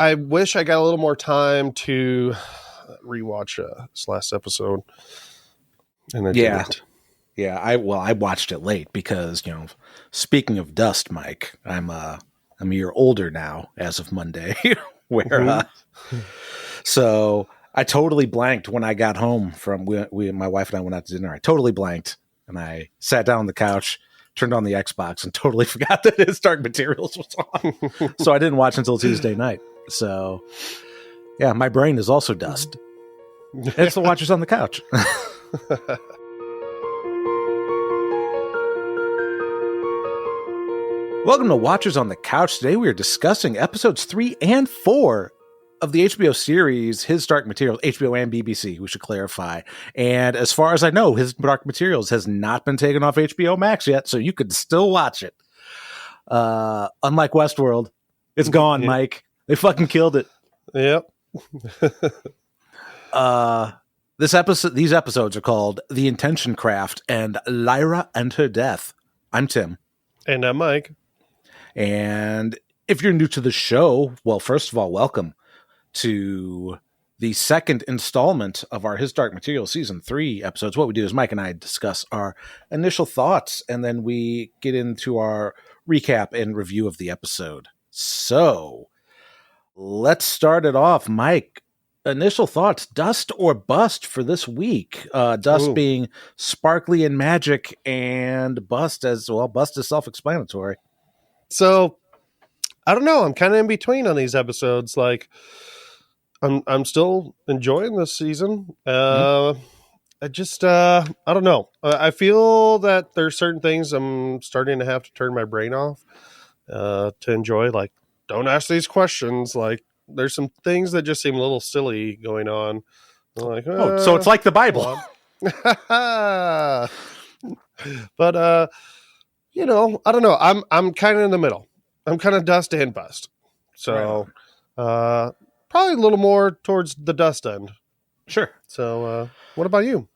I wish I got a little more time to rewatch this last episode. And I didn't. Yeah, I watched it late because, speaking of dust, Mike, I'm a year older now as of Monday, so I totally blanked when I got home from my wife and I went out to dinner. I totally blanked, and I sat down on the couch, turned on the Xbox, and totally forgot that His Dark Materials was on. So I didn't watch until Tuesday night. So yeah, my brain is also dust. It's the Watchers on the Couch. Welcome to Watchers on the Couch. Today we are discussing episodes 3 and 4 of the HBO series His Dark Materials, HBO and BBC, we should clarify. And as far as I know, His Dark Materials has not been taken off HBO Max yet, so you could still watch it. Unlike Westworld, it's gone, Mike. They fucking killed it. Yep. These episodes are called The Intention Craft and Lyra and Her Death. I'm Tim. And I'm Mike. And if you're new to the show, well, first of all, welcome to the second installment of our His Dark Materials Season 3 episodes. What we do is Mike and I discuss our initial thoughts, and then we get into our recap and review of the episode. So let's start it off. Mike, initial thoughts, dust or bust for this week? Dust being sparkly and magic, and bust as well. Bust is self-explanatory. So I don't know. I'm kind of in between on these episodes. Like, I'm still enjoying this season. I don't know. I feel that there's certain things I'm starting to have to turn my brain off to enjoy. Like, don't ask these questions. Like, there's some things that just seem a little silly going on. I'm like, so it's like the Bible. But I don't know. I'm kind of in the middle. I'm kind of dust and bust. So probably a little more towards the dust end. Sure. So what about you?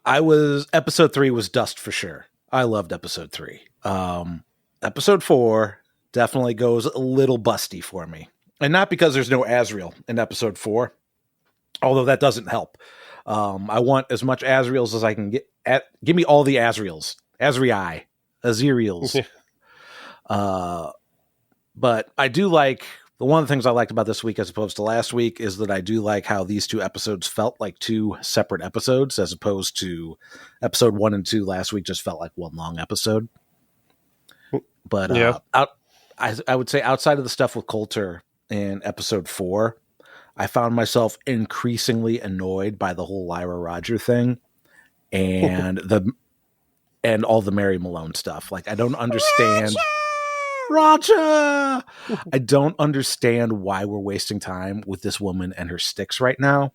Episode 3 was dust for sure. I loved episode 3. Episode 4 definitely goes a little busty for me. And not because there's no Azriel in episode 4, although that doesn't help. I want as much Azriels as I can get. Give me all the Azriels. Azriels. But I do like, one of the things I liked about this week as opposed to last week is that I do like how these two episodes felt like two separate episodes as opposed to episode 1 and 2 last week just felt like one long episode. But I would say outside of the stuff with Coulter in episode 4, I found myself increasingly annoyed by the whole Lyra Roger thing and and all the Mary Malone stuff. Like, I don't understand. Roger! I don't understand why we're wasting time with this woman and her sticks right now.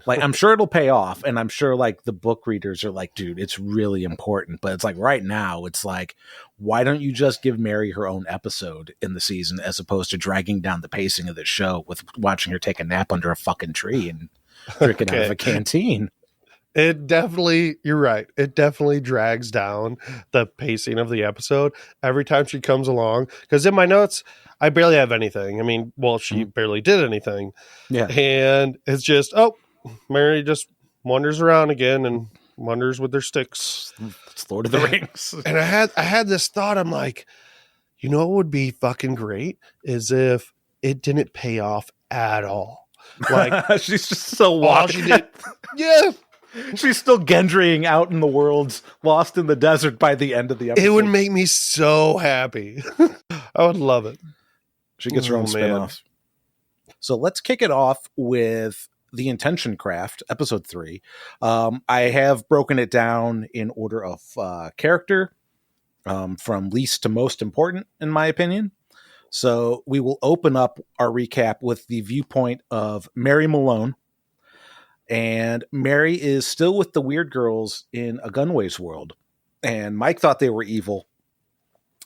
Like, I'm sure it'll pay off, and I'm sure, like, the book readers are like, dude, it's really important. But it's like, right now, it's like, why don't you just give Mary her own episode in the season as opposed to dragging down the pacing of the show with watching her take a nap under a fucking tree and drinking out of a canteen? It definitely, you're right. It definitely drags down the pacing of the episode every time she comes along. Because in my notes, I barely have anything. I mean, well, she barely did anything. Yeah. And it's just, Mary just wanders around again and wanders with their sticks. It's Lord of the Rings. And I had this thought. I'm like, you know what would be fucking great is if it didn't pay off at all. Like, she's just so lost. Yeah. She's still gendrying out in the world, lost in the desert by the end of the episode. It would make me so happy. I would love it. She gets her own spinoff. So let's kick it off with The Intention Craft, episode 3. I have broken it down in order of character, from least to most important, in my opinion. So we will open up our recap with the viewpoint of Mary Malone. And Mary is still with the weird girls in a Gunways world. And Mike thought they were evil.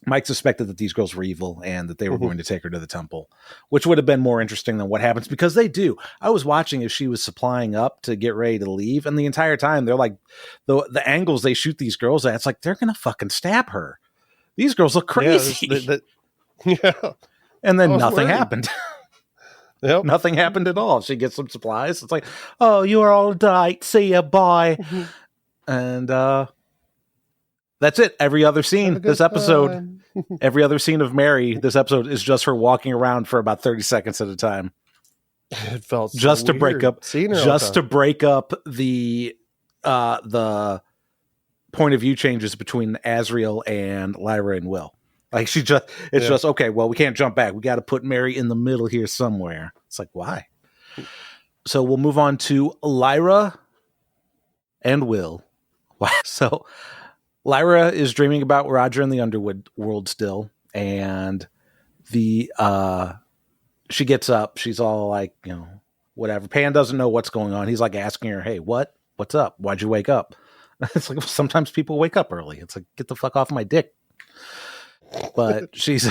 Mike suspected that these girls were evil and that they were going to take her to the temple, which would have been more interesting than what happens because they do. I was watching as she was supplying up to get ready to leave. And the entire time they're like, the angles they shoot these girls at, it's like, they're going to fucking stab her. These girls look crazy. Yeah. And then nothing happened. Yep. Nothing happened at all. She gets some supplies. It's like, oh, you're all right. See ya, bye. And that's it. Every other scene this episode, every other scene of Mary this episode is just her walking around for about 30 seconds at a time. It felt just so to break weird up, seeing her just to break up the point of view changes between Asriel and Lyra and Will. Like it's just okay. Well, we can't jump back. We got to put Mary in the middle here somewhere. It's like, why? So we'll move on to Lyra and Will. So Lyra is dreaming about Roger in the underwood world still, and she gets up. She's all like, whatever. Pan doesn't know what's going on. He's like asking her, "Hey, what's up? Why'd you wake up?" It's like, well, sometimes people wake up early. It's like, get the fuck off my dick. But she's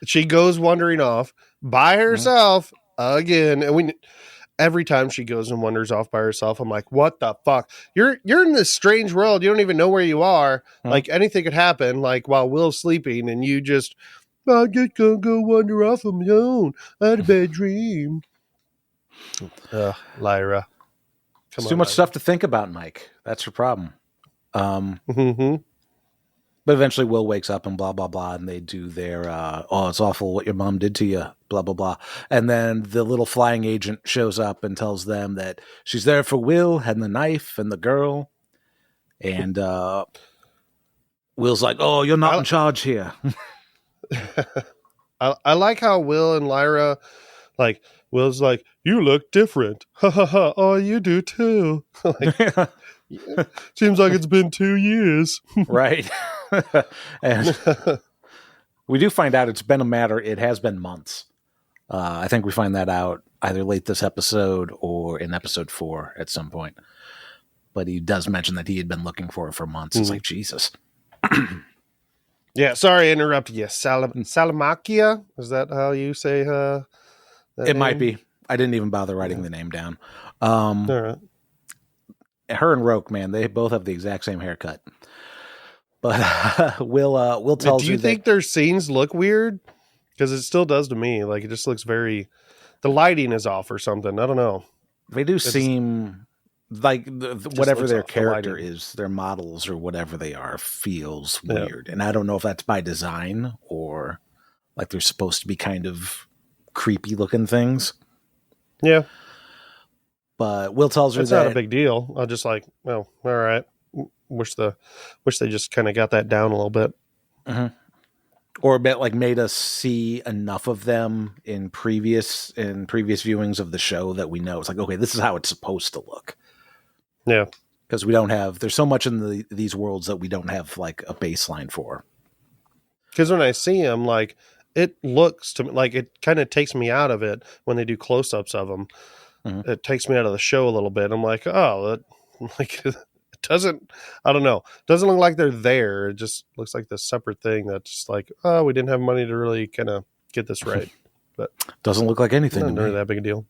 she goes wandering off by herself again, and every time she goes and wanders off by herself, I'm like, what the fuck? You're in this strange world. You don't even know where you are. Like, anything could happen, like while Will's sleeping, and you just, I'm just gonna go wander off on my own. I had a bad dream. Lyra. It's too much stuff to think about, Mike. That's her problem. But eventually Will wakes up and blah, blah, blah. And they do their, it's awful what your mom did to you, blah, blah, blah. And then the little flying agent shows up and tells them that she's there for Will and the knife and the girl. And Will's like, oh, you're not in charge here. I like how Will and Lyra, like, Will's like, you look different. Ha ha ha. Oh, you do too. Like, seems like it's been 2 years. Right. And we do find out it has been months. I think we find that out either late this episode or in episode 4 at some point. But he does mention that he had been looking for it for months. It's like, Jesus. Yeah, sorry I interrupted you. Salamakia? Is that how you say it name? Might be. I didn't even bother writing the name down. All right. Her and Roke, man, they both have the exact same haircut. But Will tells you. Do you think their scenes look weird? Because it still does to me. Like, it just looks the lighting is off or something. I don't know. They do seem like whatever their character is, their models or whatever they are, feels weird. And I don't know if that's by design or like they're supposed to be kind of creepy looking things. Yeah. But Will tells her it's not a big deal. I'm just like, well, all right. Wish they just kind of got that down a little bit. Mm-hmm. Or a bit like made us see enough of them in previous viewings of the show that we know it's like, okay, this is how it's supposed to look. Yeah. Because there's so much in these worlds that we don't have like a baseline for. Because when I see them, like, it looks to me like it kind of takes me out of it when they do close-ups of them. Mm-hmm. It takes me out of the show a little bit. I'm like, oh, it doesn't, I don't know. It doesn't look like they're there. It just looks like this separate thing that's just like, oh, we didn't have money to really kind of get this right. But doesn't look like anything. Not really that big a deal.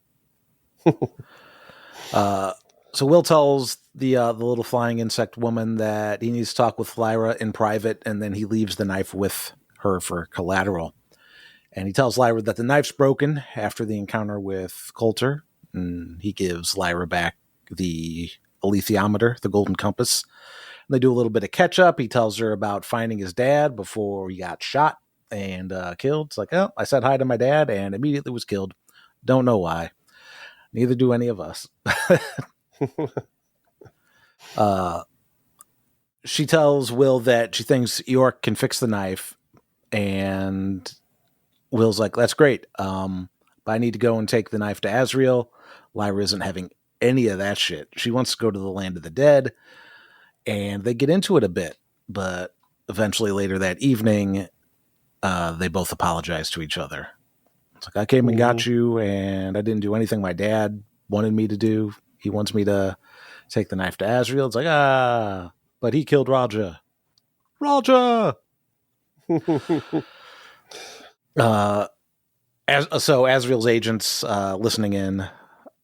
So Will tells the little flying insect woman that he needs to talk with Lyra in private, and then he leaves the knife with her for collateral. And he tells Lyra that the knife's broken after the encounter with Coulter, and he gives Lyra back the alethiometer, the golden compass. And they do a little bit of catch up. He tells her about finding his dad before he got shot and killed. It's like, oh, I said hi to my dad and immediately was killed. Don't know why. Neither do any of us. She tells Will that she thinks Iorek can fix the knife, and Will's like, that's great. But I need to go and take the knife to Asriel. Lyra isn't having any of that shit. She wants to go to the land of the dead, and they get into it a bit, but eventually later that evening, they both apologize to each other. It's like, I came and got you, and I didn't do anything my dad wanted me to do. He wants me to take the knife to Asriel. It's like, but he killed Raja. Raja! So Asriel's agent's listening in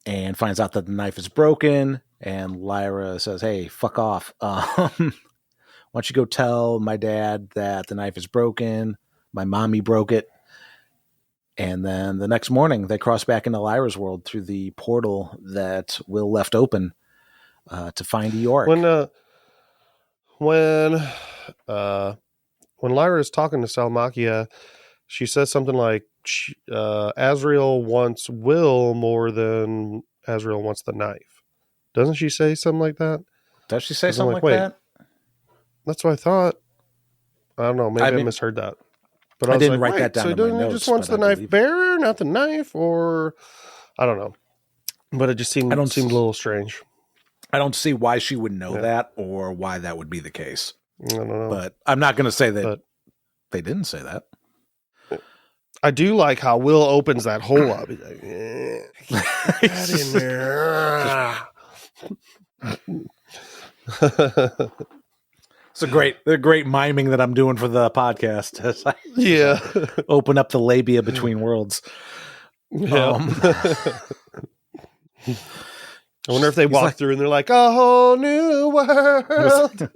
and finds out that the knife is broken, and Lyra says, hey, fuck off. Why don't you go tell my dad that the knife is broken? My mommy broke it. And then the next morning, they cross back into Lyra's world through the portal that Will left open to find Iorek. When Lyra is talking to Salmakia, she says something like, Azrael wants Will more than Azrael wants the knife. Doesn't she say something like that? Does she say something like that? That's what I thought. I don't know. Maybe I misheard that. But I didn't write that down so in my he notes. Just wants the knife bearer, not the knife, or I don't know. But it just seemed a little strange. I don't see why she would know that or why that would be the case. I don't know. But I'm not going to say that they didn't say that. I do like how Will opens that hole up. He's like, get in there. They're great miming that I'm doing for the podcast. As I open up the labia between worlds. Yeah. I wonder if they walk through and they're like, a whole new world.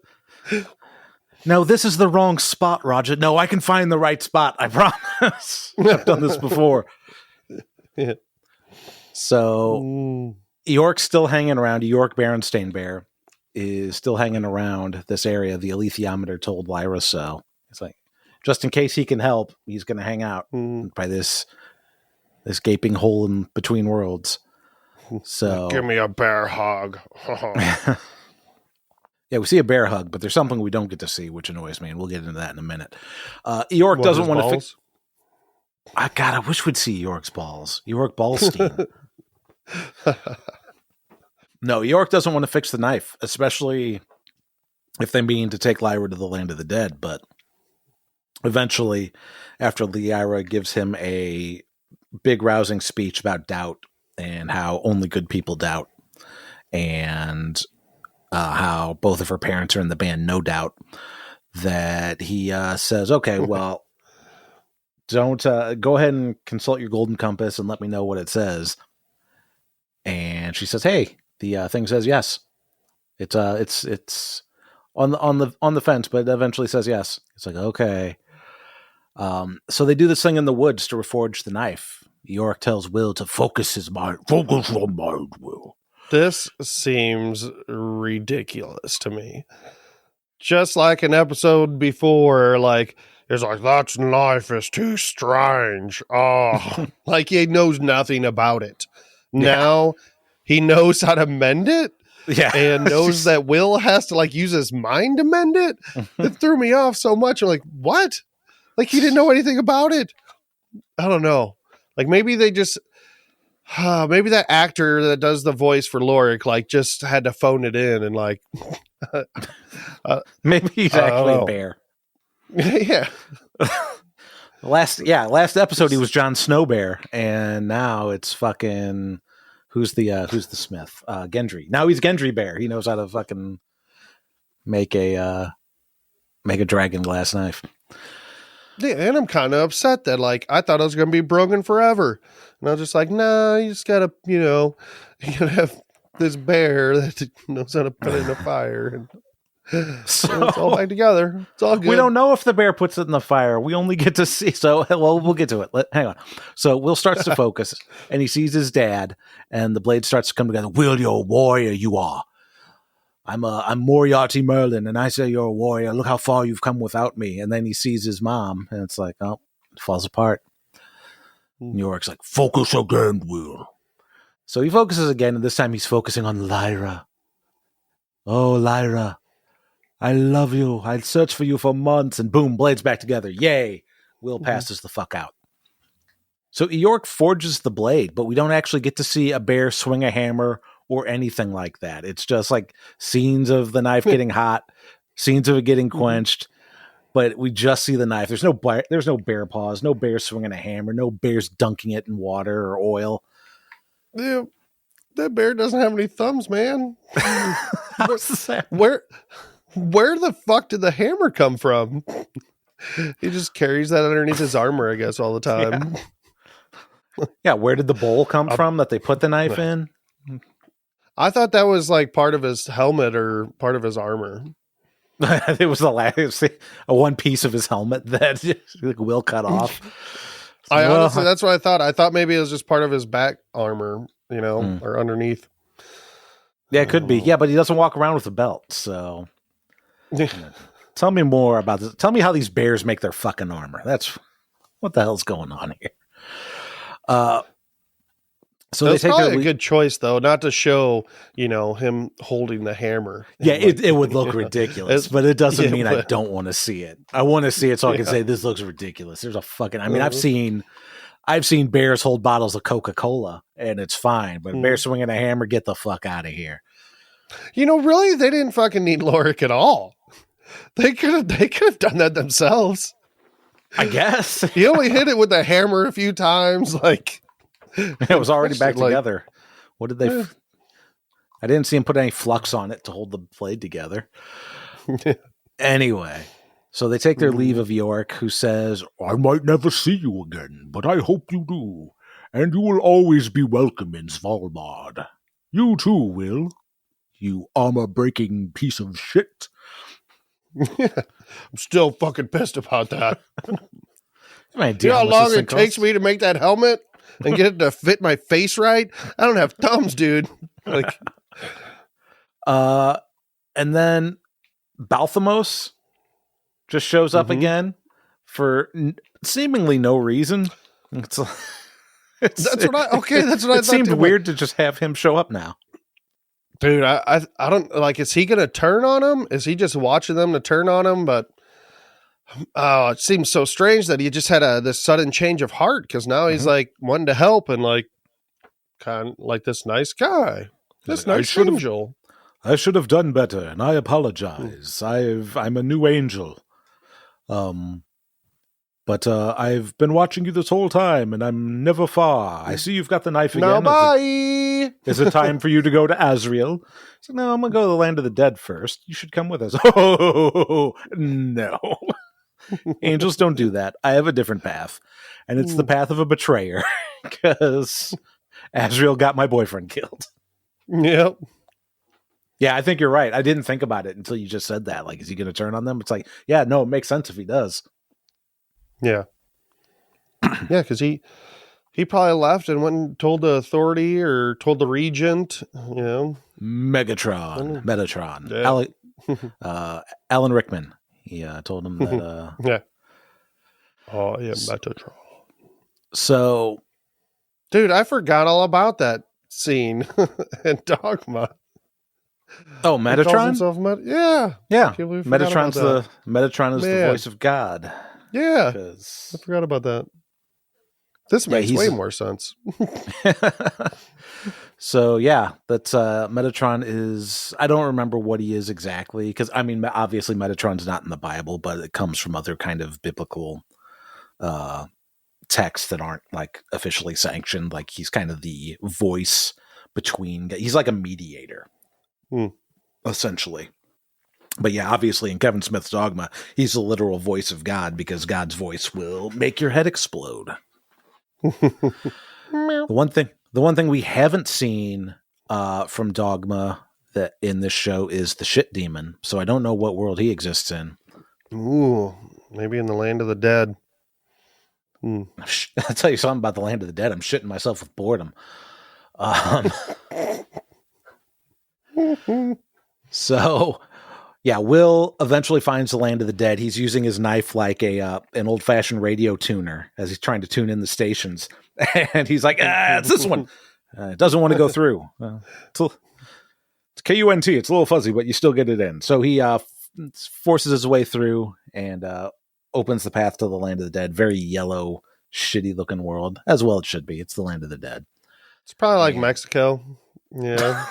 No, this is the wrong spot, Roger. No, I can find the right spot. I promise. I've done this before. Yeah. So Iork's still hanging around. Iorek Berenstain Bear is still hanging around this area. The alethiometer told Lyra so. It's like, just in case he can help, he's going to hang out by this gaping hole in between worlds. So give me a bear hug. Yeah, we see a bear hug, but there's something we don't get to see, which annoys me, and we'll get into that in a minute. Iorek doesn't want to fix. God, I wish we'd see Iork's balls. Iorek Ballstein. No, Iorek doesn't want to fix the knife, especially if they mean to take Lyra to the land of the dead. But eventually, after Lyra gives him a big rousing speech about doubt and how only good people doubt, and how both of her parents are in the band, no doubt, that he says, okay, well, don't go ahead and consult your golden compass and let me know what it says. And she says, hey, the thing says yes. It's on the fence, but it eventually says yes. It's like, okay. So they do this thing in the woods to reforge the knife. Iorek tells Will to focus his mind. Focus your mind, Will. This seems ridiculous to me. Just like an episode before, like, it's like, that knife is too strange. Oh, like he knows nothing about it. Now he knows how to mend it. Yeah. And knows that Will has to like use his mind to mend it. It threw me off so much. I'm like, what? Like he didn't know anything about it. I don't know. Like maybe they just, maybe that actor that does the voice for Iorek, like just had to phone it in and like, maybe he's actually a bear. Yeah. Last episode he was Jon Snow Bear, and now it's fucking who's the Smith? Gendry. Now he's Gendry Bear. He knows how to fucking make a dragon glass knife. Yeah, and I'm kind of upset that like I thought I was gonna be broken forever, and I was just like, nah, you just gotta, you gotta have this bear that knows how to put it in a fire and. So it's all back together. It's all good. We don't know if the bear puts it in the fire. We only get to see. So, well, we'll get to it. Hang on. So Will starts to focus, and he sees his dad, and the blade starts to come together. Will, you're a warrior. You are. I'm Moriarty Merlin, and I say you're a warrior. Look how far you've come without me. And then he sees his mom, and it's like, oh, it falls apart. Iorek's like, focus again, Will. So he focuses again, and this time he's focusing on Lyra. Oh, Lyra. I love you. I'd search for you for months. And boom, blades back together. Yay. Will passes the fuck out. So Iorek forges the blade, but we don't actually get to see a bear swing a hammer or anything like that. It's just like scenes of the knife getting hot, scenes of it getting quenched, but we just see the knife. There's no bear paws, no bear swinging a hammer, no bears dunking it in water or oil. Yeah, that bear doesn't have any thumbs, man. How's that? Where the fuck did the hammer come from? He just carries that underneath his armor, I guess, all the time. Yeah, where did the bowl come from that they put the knife in? I thought that was like part of his helmet or part of his armor. It was a one piece of his helmet that Will cut off. Honestly, that's what I thought. I thought maybe it was just part of his back armor, or underneath. Yeah, it could be. Yeah, but he doesn't walk around with a belt, so... Tell me more about this. Tell me how these bears make their fucking armor. That's... What the hell's going on here? So that's they take probably a good choice, though, not to show, him holding the hammer. Yeah, it would look ridiculous, but it doesn't mean I don't want to see it. I want to see it so I can say this looks ridiculous. There's a fucking... I mean, I've seen bears hold bottles of Coca-Cola, and it's fine, but a bear swinging a hammer, get the fuck out of here. Really, they didn't fucking need Iorek at all. They could have done that themselves. I guess. He only hit it with the hammer a few times, like... It was already back together. What did they... I didn't see him put any flux on it to hold the blade together. Anyway, so they take their leave of Iorek, who says, I might never see you again, but I hope you do. And you will always be welcome in Svalbard. You too, Will. You armor-breaking piece of shit. I'm still fucking pissed about that. You know how long it takes me to make that helmet and get it to fit my face right? I don't have thumbs, dude. Like, and then Balthamos just shows up again for seemingly no reason. That's what I thought. It seemed weird to just have him show up now. Dude, I don't like. Is he gonna turn on him? Is he just watching them to turn on him? But it seems so strange that he just had this sudden change of heart, because now he's like wanting to help and like kind of like this nice guy, this nice angel. I should have done better, and I apologize. I'm a new angel. But I've been watching you this whole time, and I'm never far. I see you've got the knife again. Now bye! Is it time for you to go to Azrael? So, no, I'm going to go to the land of the dead first. You should come with us. Oh, no. Angels don't do that. I have a different path, and it's the path of a betrayer, because Azrael got my boyfriend killed. Yep. Yeah, I think you're right. I didn't think about it until you just said that. Like, is he going to turn on them? It's like, yeah, no, it makes sense if he does. Yeah. Yeah, because he probably left and went and told the authority or told the regent, Metatron. Yeah. Alan Rickman. He told him that... yeah. Oh, yeah, Metatron. So... Dude, I forgot all about that scene in Dogma. Oh, Metatron? Yeah. Yeah. Metatron is the voice of God. Yeah. I forgot about that. This makes way more sense. So, yeah, that's Metatron is... I don't remember what he is exactly, because, I mean, obviously Metatron's not in the Bible, but it comes from other kind of biblical texts that aren't, like, officially sanctioned. Like, he's kind of the voice between... He's like a mediator, essentially. But yeah, obviously in Kevin Smith's Dogma, he's the literal voice of God, because God's voice will make your head explode. The one thing we haven't seen from Dogma that in this show is the shit demon. So I don't know what world he exists in. Ooh, maybe in the land of the dead. I'll tell you something about the land of the dead. I'm shitting myself with boredom. So... Yeah, Will eventually finds the land of the dead. He's using his knife like an old-fashioned radio tuner as he's trying to tune in the stations. And he's like, it's this one. It doesn't want to go through. It's KUNT. It's a little fuzzy, but you still get it in. So he forces his way through and opens the path to the land of the dead. Very yellow, shitty-looking world, as well it should be. It's the land of the dead. It's probably like Mexico. Yeah.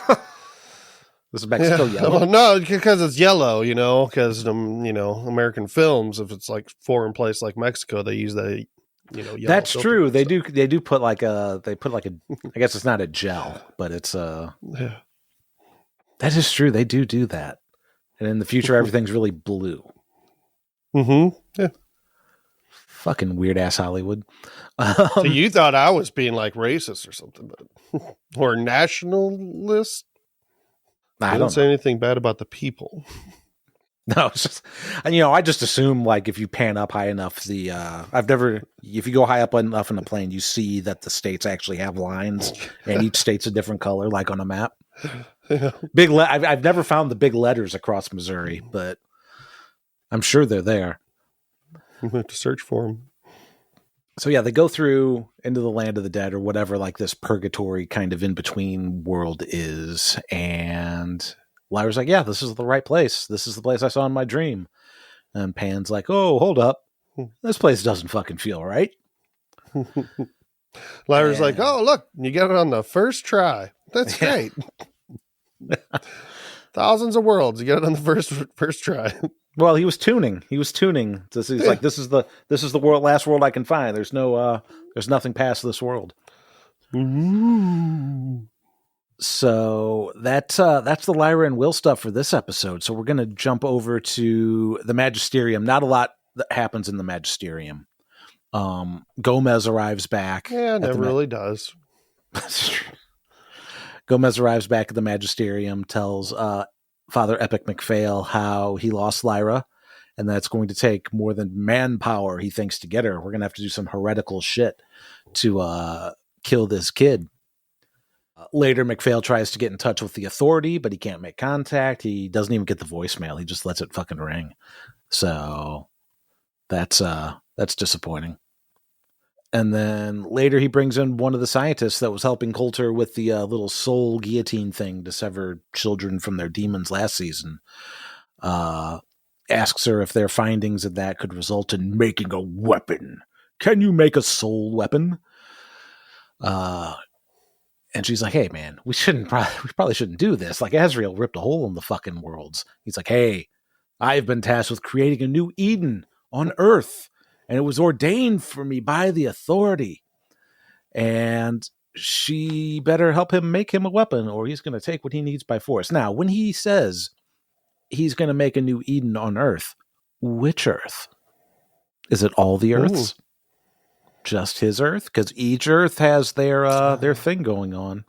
This is Mexico yellow? Well, no, because it's yellow, because, American films, if it's like foreign place like Mexico, they use the, yellow. That's true. They do put I guess it's not a gel, but it's that is true. They do that. And in the future, everything's really blue. Mm-hmm. Yeah. Fucking weird ass Hollywood. So you thought I was being like racist or something, but, or nationalist? I didn't say anything bad about the people. No, it's just, and, I just assume like if you pan up high enough, if you go high up enough in a plane, you see that the states actually have lines and each state's a different color, like on a map. Yeah. I've never found the big letters across Missouri, but I'm sure they're there. I'm going to have to search for them. So yeah, they go through into the land of the dead or whatever, like this purgatory kind of in between world is. And Lyra's like, yeah, this is the right place. This is the place I saw in my dream. And Pan's like, oh, hold up. This place doesn't fucking feel right. Lyra's like, oh, look, you got it on the first try. That's great. Thousands of worlds. You got it on the first try. Well, he was tuning. He's like, this is the last world I can find. There's nothing past this world. Ooh. So that's the Lyra and Will stuff for this episode. So we're gonna jump over to the Magisterium. Not a lot that happens in the Magisterium. Gomez arrives back. Yeah, never really does. Gomez arrives back at the Magisterium, tells Father Epic McPhail how he lost Lyra, and that's going to take more than manpower, he thinks, to get her. We're going to have to do some heretical shit to kill this kid. Later, McPhail tries to get in touch with the authority, but he can't make contact. He doesn't even get the voicemail. He just lets it fucking ring. So that's disappointing. And then later he brings in one of the scientists that was helping Coulter with the little soul guillotine thing to sever children from their demons last season. Asks her if their findings of that could result in making a weapon. Can you make a soul weapon? And she's like, hey, man, we probably shouldn't do this. Like, Azrael ripped a hole in the fucking worlds. He's like, hey, I've been tasked with creating a new Eden on Earth. And it was ordained for me by the authority. And she better help him make him a weapon or he's going to take what he needs by force. Now, when he says he's going to make a new Eden on Earth, which Earth? Is it all the Earths? Ooh. Just his Earth? Because each Earth has their thing going on.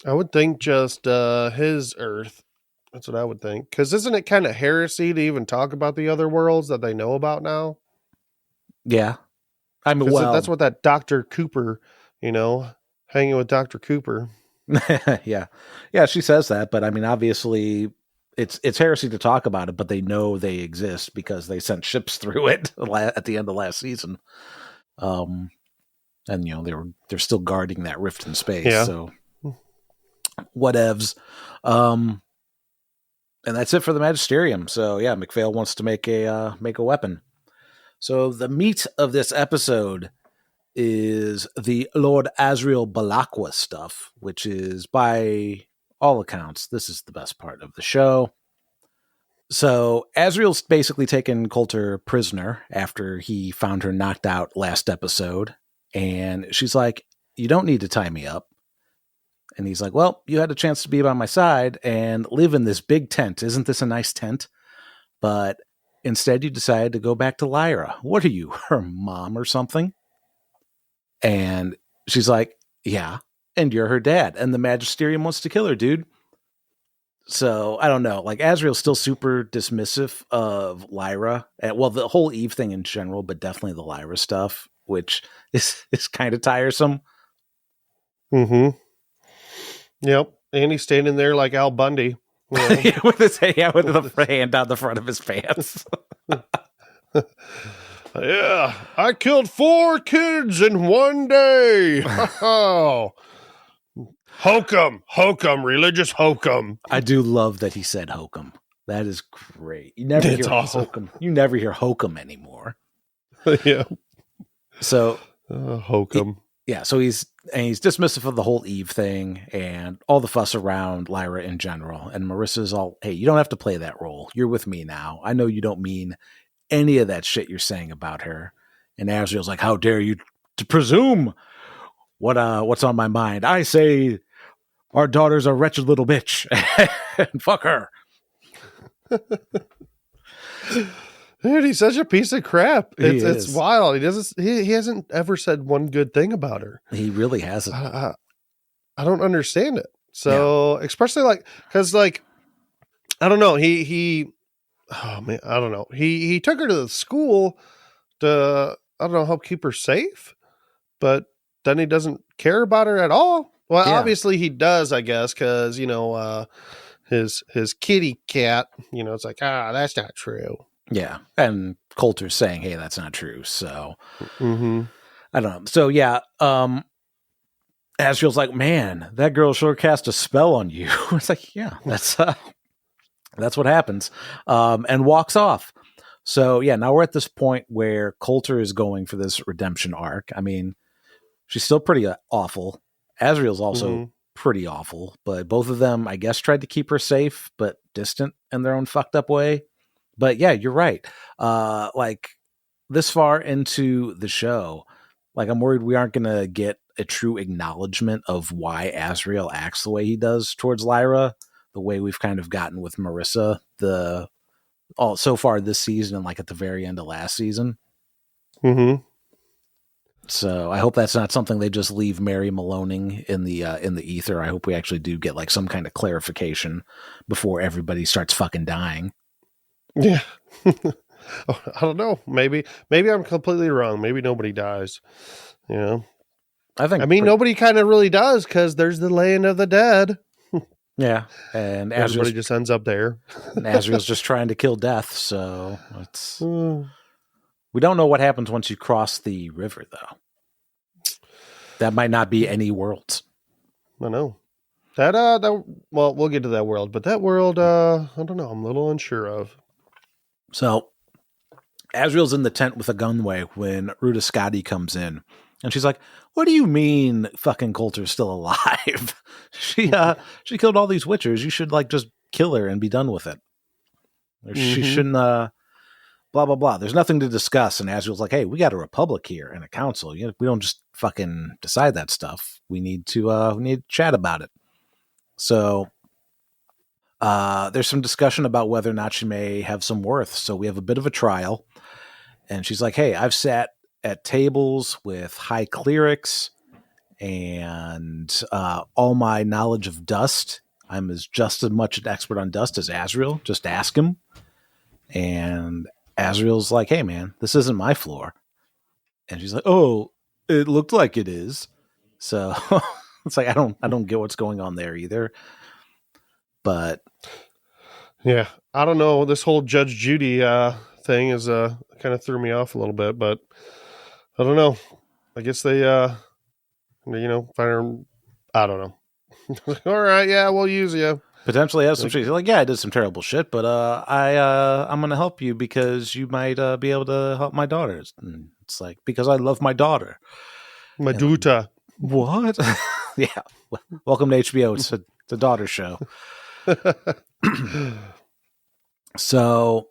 I would think just his Earth. That's what I would think. Because isn't it kind of heresy to even talk about the other worlds that they know about now? Yeah. I mean, well, that's what that Dr. Cooper, hanging with Dr. Cooper. Yeah. Yeah, she says that, but I mean, obviously it's heresy to talk about it, but they know they exist because they sent ships through it at the end of last season. And they're still guarding that rift in space. Yeah. So whatevs. And that's it for the Magisterium. So yeah, McPhail wants to make a weapon. So the meat of this episode is the Lord Azrael Balakwa stuff, which is, by all accounts, this is the best part of the show. So Azrael's basically taken Coulter prisoner after he found her knocked out last episode. And she's like, you don't need to tie me up. And he's like, well, you had a chance to be by my side and live in this big tent. Isn't this a nice tent? But instead, you decided to go back to Lyra. What are you, her mom or something? And she's like, yeah, and you're her dad. And the Magisterium wants to kill her, dude. So, I don't know. Like, Azrael's still super dismissive of Lyra. Well, the whole Eve thing in general, but definitely the Lyra stuff, which is kind of tiresome. Mm-hmm. Yep. And he's standing there like Al Bundy. with his hand down the front of his pants. Yeah, I killed 4 kids in one day. Oh, hokum, religious hokum. I do love that he said hokum. That is great. You never hear awesome. Hokum. You never hear hokum anymore. Yeah. So hokum. So he's dismissive of the whole Eve thing and all the fuss around Lyra in general. And Marissa's all, hey, you don't have to play that role. You're with me now. I know you don't mean any of that shit you're saying about her. And Azrael's like, how dare you to presume what's on my mind? I say our daughter's a wretched little bitch and fuck her. Dude, he's such a piece of crap. It's wild. He hasn't ever said one good thing about her. He really hasn't. I don't understand it. So, especially because I don't know, he oh man, I don't know. He took her to the school to, I don't know, help keep her safe, but then he doesn't care about her at all. Well, Yeah. obviously he does, I guess, because his kitty cat, it's like, that's not true. Yeah. And Coulter's saying, hey, that's not true. So Mm-hmm. I don't know. So yeah, Asriel's like, man, that girl sure cast a spell on you. It's like, yeah, that's what happens. And walks off. So yeah, now we're at this point where Coulter is going for this redemption arc. I mean, she's still pretty awful. Asriel's also pretty awful, but both of them, I guess, tried to keep her safe, but distant in their own fucked up way. But yeah, you're right. Like this far into the show, like I'm worried we aren't going to get a true acknowledgement of why Asriel acts the way he does towards Lyra, the way we've kind of gotten with Marissa, so far this season and like at the very end of last season. Mm-hmm. So I hope that's not something they just leave Mary maloning in the ether. I hope we actually do get like some kind of clarification before everybody starts fucking dying. Yeah. I don't know. Maybe I'm completely wrong. Maybe nobody dies. I mean, nobody kind of really does because there's the land of the dead. Yeah, and everybody just ends up there. Asriel's just trying to kill death, so it's we don't know what happens once you cross the river, though. That might not be any worlds. I know that. Well, we'll get to that world, but that world, I don't know. I'm a little unsure of. So, Asriel's in the tent with a gunway when Ruta Scotty comes in. And she's like, what do you mean fucking Coulter's still alive? She killed all these witchers. You should like just kill her and be done with it. She shouldn't blah blah blah. There's nothing to discuss. And Asriel's like, hey, we got a republic here and a council. We don't just fucking decide that stuff. We need to chat about it. So there's some discussion about whether or not she may have some worth. So we have a bit of a trial. And she's like, hey, I've sat at tables with high clerics and all my knowledge of dust. I'm just as much an expert on dust as Asriel. Just ask him. And Asriel's like, hey, man, this isn't my floor. And she's like, oh, it looked like it is. So it's like, I don't get what's going on there either. But yeah, I don't know. This whole Judge Judy thing is kind of threw me off a little bit, but I don't know. I guess they, find her. I don't know. All right, yeah, we'll use you. Potentially has some shit. Like, yeah, I did some terrible shit, but I'm gonna help you because you might be able to help my daughters. And it's like, because I love my daughter. My daughter. What? Yeah. Welcome to HBO. It's a daughter show. So,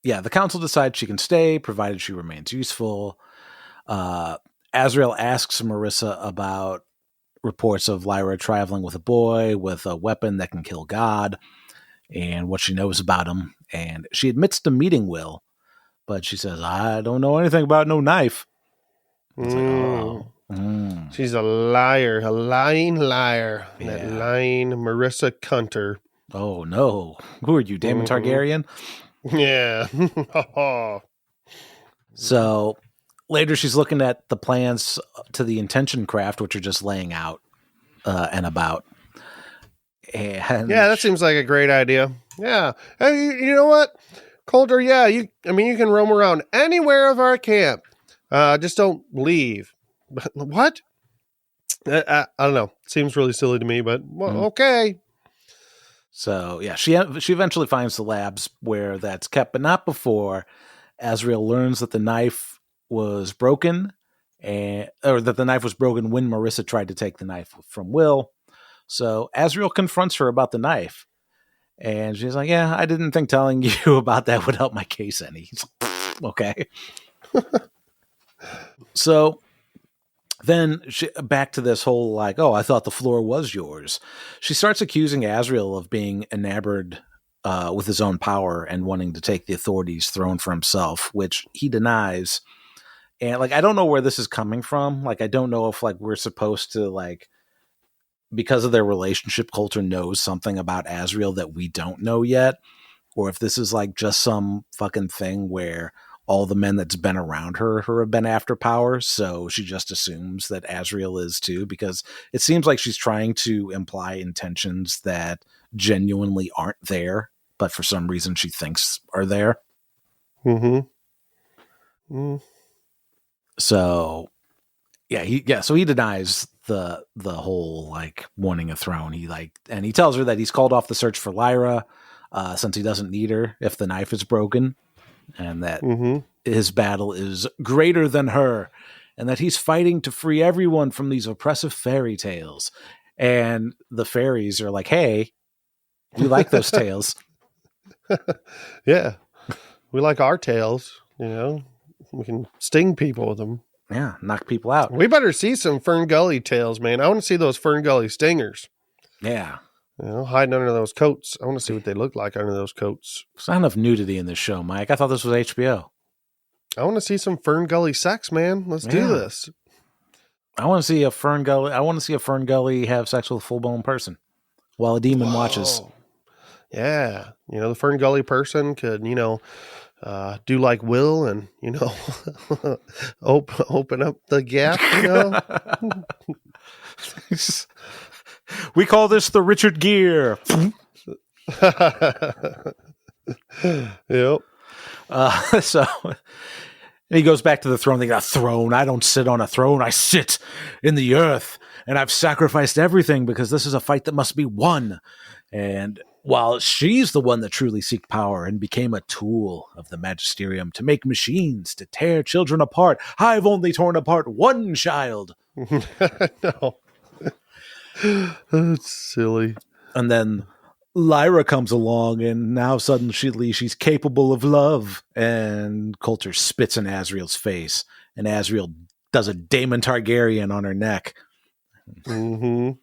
yeah, the council decides she can stay, provided she remains useful. Asriel asks Marissa about reports of Lyra traveling with a boy with a weapon that can kill God and what she knows about him. And she admits to meeting Will, but she says, I don't know anything about no knife. It's like, oh. She's a liar, a lying liar. Yeah. That lying Marissa Cunter. Oh, no. Who are you, Daemon Targaryen? Yeah. So later she's looking at the plans to the intention craft, which are just laying out and about. And yeah, that seems like a great idea. Yeah. Hey, you know what? Coulter, yeah, you can roam around anywhere of our camp. Just don't leave. What? I don't know. Seems really silly to me, but okay. So yeah, she eventually finds the labs where that's kept, but not before Asriel learns that the knife was broken, or that the knife was broken when Marissa tried to take the knife from Will. So Asriel confronts her about the knife, and she's like, "Yeah, I didn't think telling you about that would help my case any." He's like, okay. So then back to this whole like, oh, I thought the floor was yours. She starts accusing Asriel of being enamored with his own power and wanting to take the authority's throne for himself, which he denies. And like, I don't know where this is coming from. Like, I don't know if like we're supposed to like, because of their relationship, Coulter knows something about Asriel that we don't know yet, or if this is like just some fucking thing where all the men that's been around her have been after power, so she just assumes that Azriel is too, because it seems like she's trying to imply intentions that genuinely aren't there, but for some reason she thinks are there. Mm-hmm. Mm. So so he denies the whole like wanting a throne. And he tells her that he's called off the search for Lyra, since he doesn't need her if the knife is broken, and that his battle is greater than her, and that he's fighting to free everyone from these oppressive fairy tales. And the fairies are like, hey, we like those tales. Yeah. We like our tales, you know. We can sting people with them. Yeah, knock people out. We better see some Fern Gully tales, man. I want to see those Fern Gully stingers. Yeah. You know, hiding under those coats. I want to see what they look like under those coats. There's not enough nudity in this show, Mike. I thought this was HBO. I want to see some Fern Gully sex, man. Let's do this. I want to see a Fern Gully have sex with a full-blown person while a demon watches. Yeah. You know, the Fern Gully person could, you know, do like Will and, you know, open up the gap, you know. We call this the Richard Gere. Yep. So he goes back to the throne. They got a throne. I don't sit on a throne. I sit in the earth, and I've sacrificed everything because this is a fight that must be won. And while she's the one that truly seeked power and became a tool of the magisterium to make machines to tear children apart, I've only torn apart one child. No. That's silly. And then Lyra comes along, and now suddenly she's capable of love. And Coulter spits in Azriel's face, and Azriel does a Daemon Targaryen on her neck.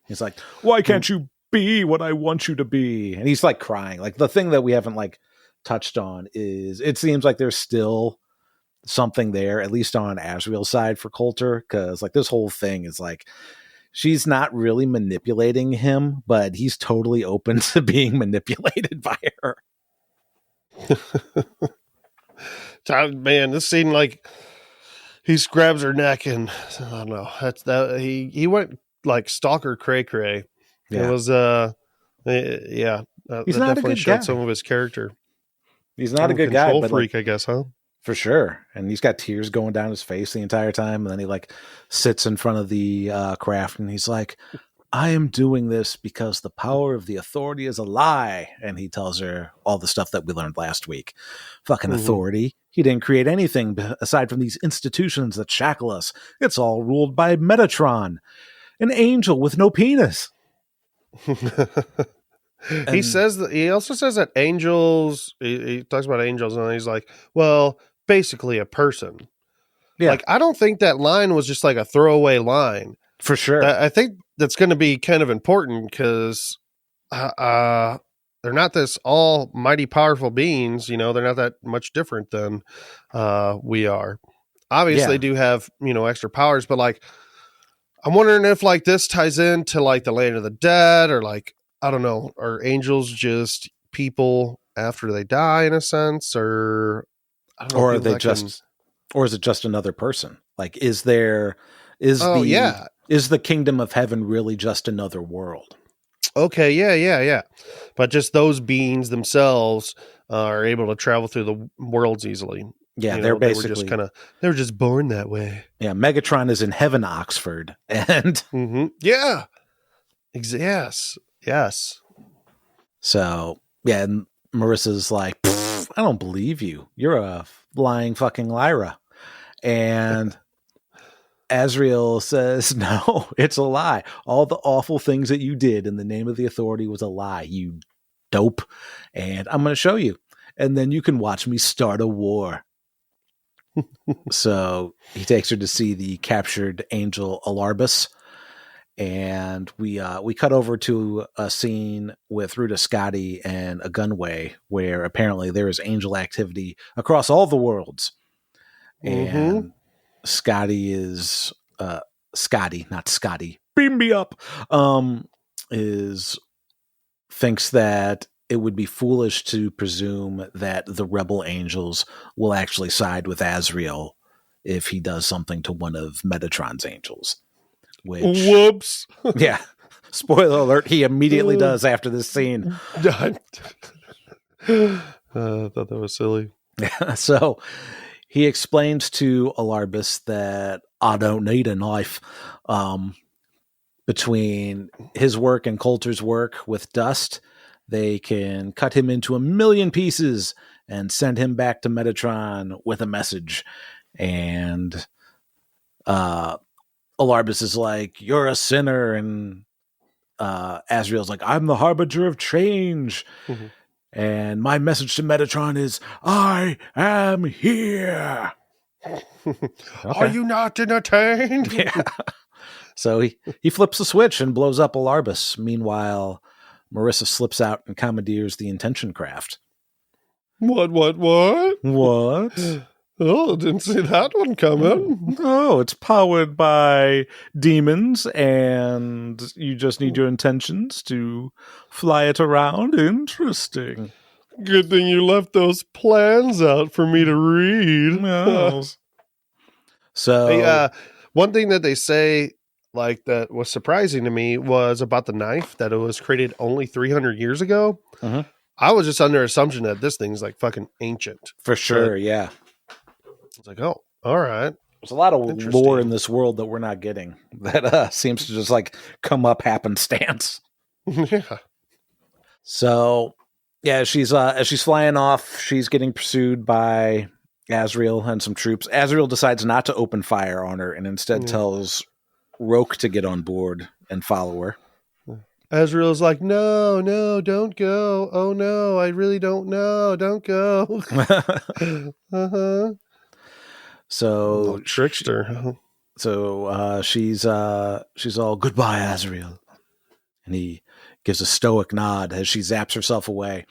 He's like, why can't you be what I want you to be? And he's like crying. Like, the thing that we haven't like touched on is it seems like there's still something there, at least on Azriel's side for Coulter, because like this whole thing is like, she's not really manipulating him, but he's totally open to being manipulated by her. Man, this scene, like, he grabs her neck and I don't know. That's that he went like stalker cray cray. Yeah. It was He's that not a definitely good showed guy. some of his character. He's not a good guy, Control but freak, like, I guess, huh? for sure. And he's got tears going down his face the entire time. And then he like sits in front of the craft and he's like, I am doing this because the power of the authority is a lie. And he tells her all the stuff that we learned last week. Fucking authority. He didn't create anything aside from these institutions that shackle us. It's all ruled by Metatron, an angel with no penis. He says that he also says that angels, he talks about angels and he's like, well, basically a person. Yeah. Like, I don't think that line was just like a throwaway line. For sure. I think that's going to be kind of important because they're not this almighty powerful beings, you know, they're not that much different than we are. Obviously, they do have, you know, extra powers, but like, I'm wondering if like this ties into like the land of the dead, or like, I don't know, are angels just people after they die in a sense, or I don't know, or are they just, or is it just another person? Like, is the kingdom of heaven really just another world? Okay, yeah. But just those beings themselves are able to travel through the worlds easily. Yeah, you they're know, basically they were just born that way. Yeah, Megatron is in heaven, Oxford, and yeah, yes. So yeah, and Marissa's like, I don't believe you. You're a lying fucking Lyra, and Azriel says, no, it's a lie. All the awful things that you did in the name of the authority was a lie, you dope. And I'm going to show you. And then you can watch me start a war. So he takes her to see the captured angel Alarbus. And we cut over to a scene with Ruta Scotty and a gunway where apparently there is angel activity across all the worlds. And Scotty is Scotty, not Scotty. Beam me up. Thinks that it would be foolish to presume that the rebel angels will actually side with Azrael if he does something to one of Metatron's angels. Which, whoops. yeah, spoiler alert, he immediately does after this scene. I thought that was silly. So he explains to Alarbus that I don't need a knife. Between his work and Coulter's work with Dust, they can cut him into 1,000,000 pieces and send him back to Metatron with a message. And Alarbus is like, "You're a sinner," and Azrael's like, "I'm the harbinger of change." Mm-hmm. And my message to Metatron is, "I am here." Are you not entertained? Yeah. So he flips the switch and blows up Alarbus. Meanwhile, Marissa slips out and commandeers the intention craft. What? What? Oh, didn't see that one coming. Oh, it's powered by demons, and you just need your intentions to fly it around. Interesting. Good thing you left those plans out for me to read. No. So, hey, one thing that they say, like, that was surprising to me was about the knife, that it was created only 300 years ago. Mhm. I was just under assumption that this thing's like fucking ancient. For sure, but yeah. It's like, oh, all right. There's a lot of lore in this world that we're not getting that seems to just like come up happenstance. Yeah. So, yeah, as she's flying off, she's getting pursued by Azrael and some troops. Azrael decides not to open fire on her and instead tells Roke to get on board and follow her. Azrael's like, no, don't go. Oh no, I really don't know. Don't go. Uh-huh. So trickster. So she's all, "Goodbye, Azrael," and he gives a stoic nod as she zaps herself away.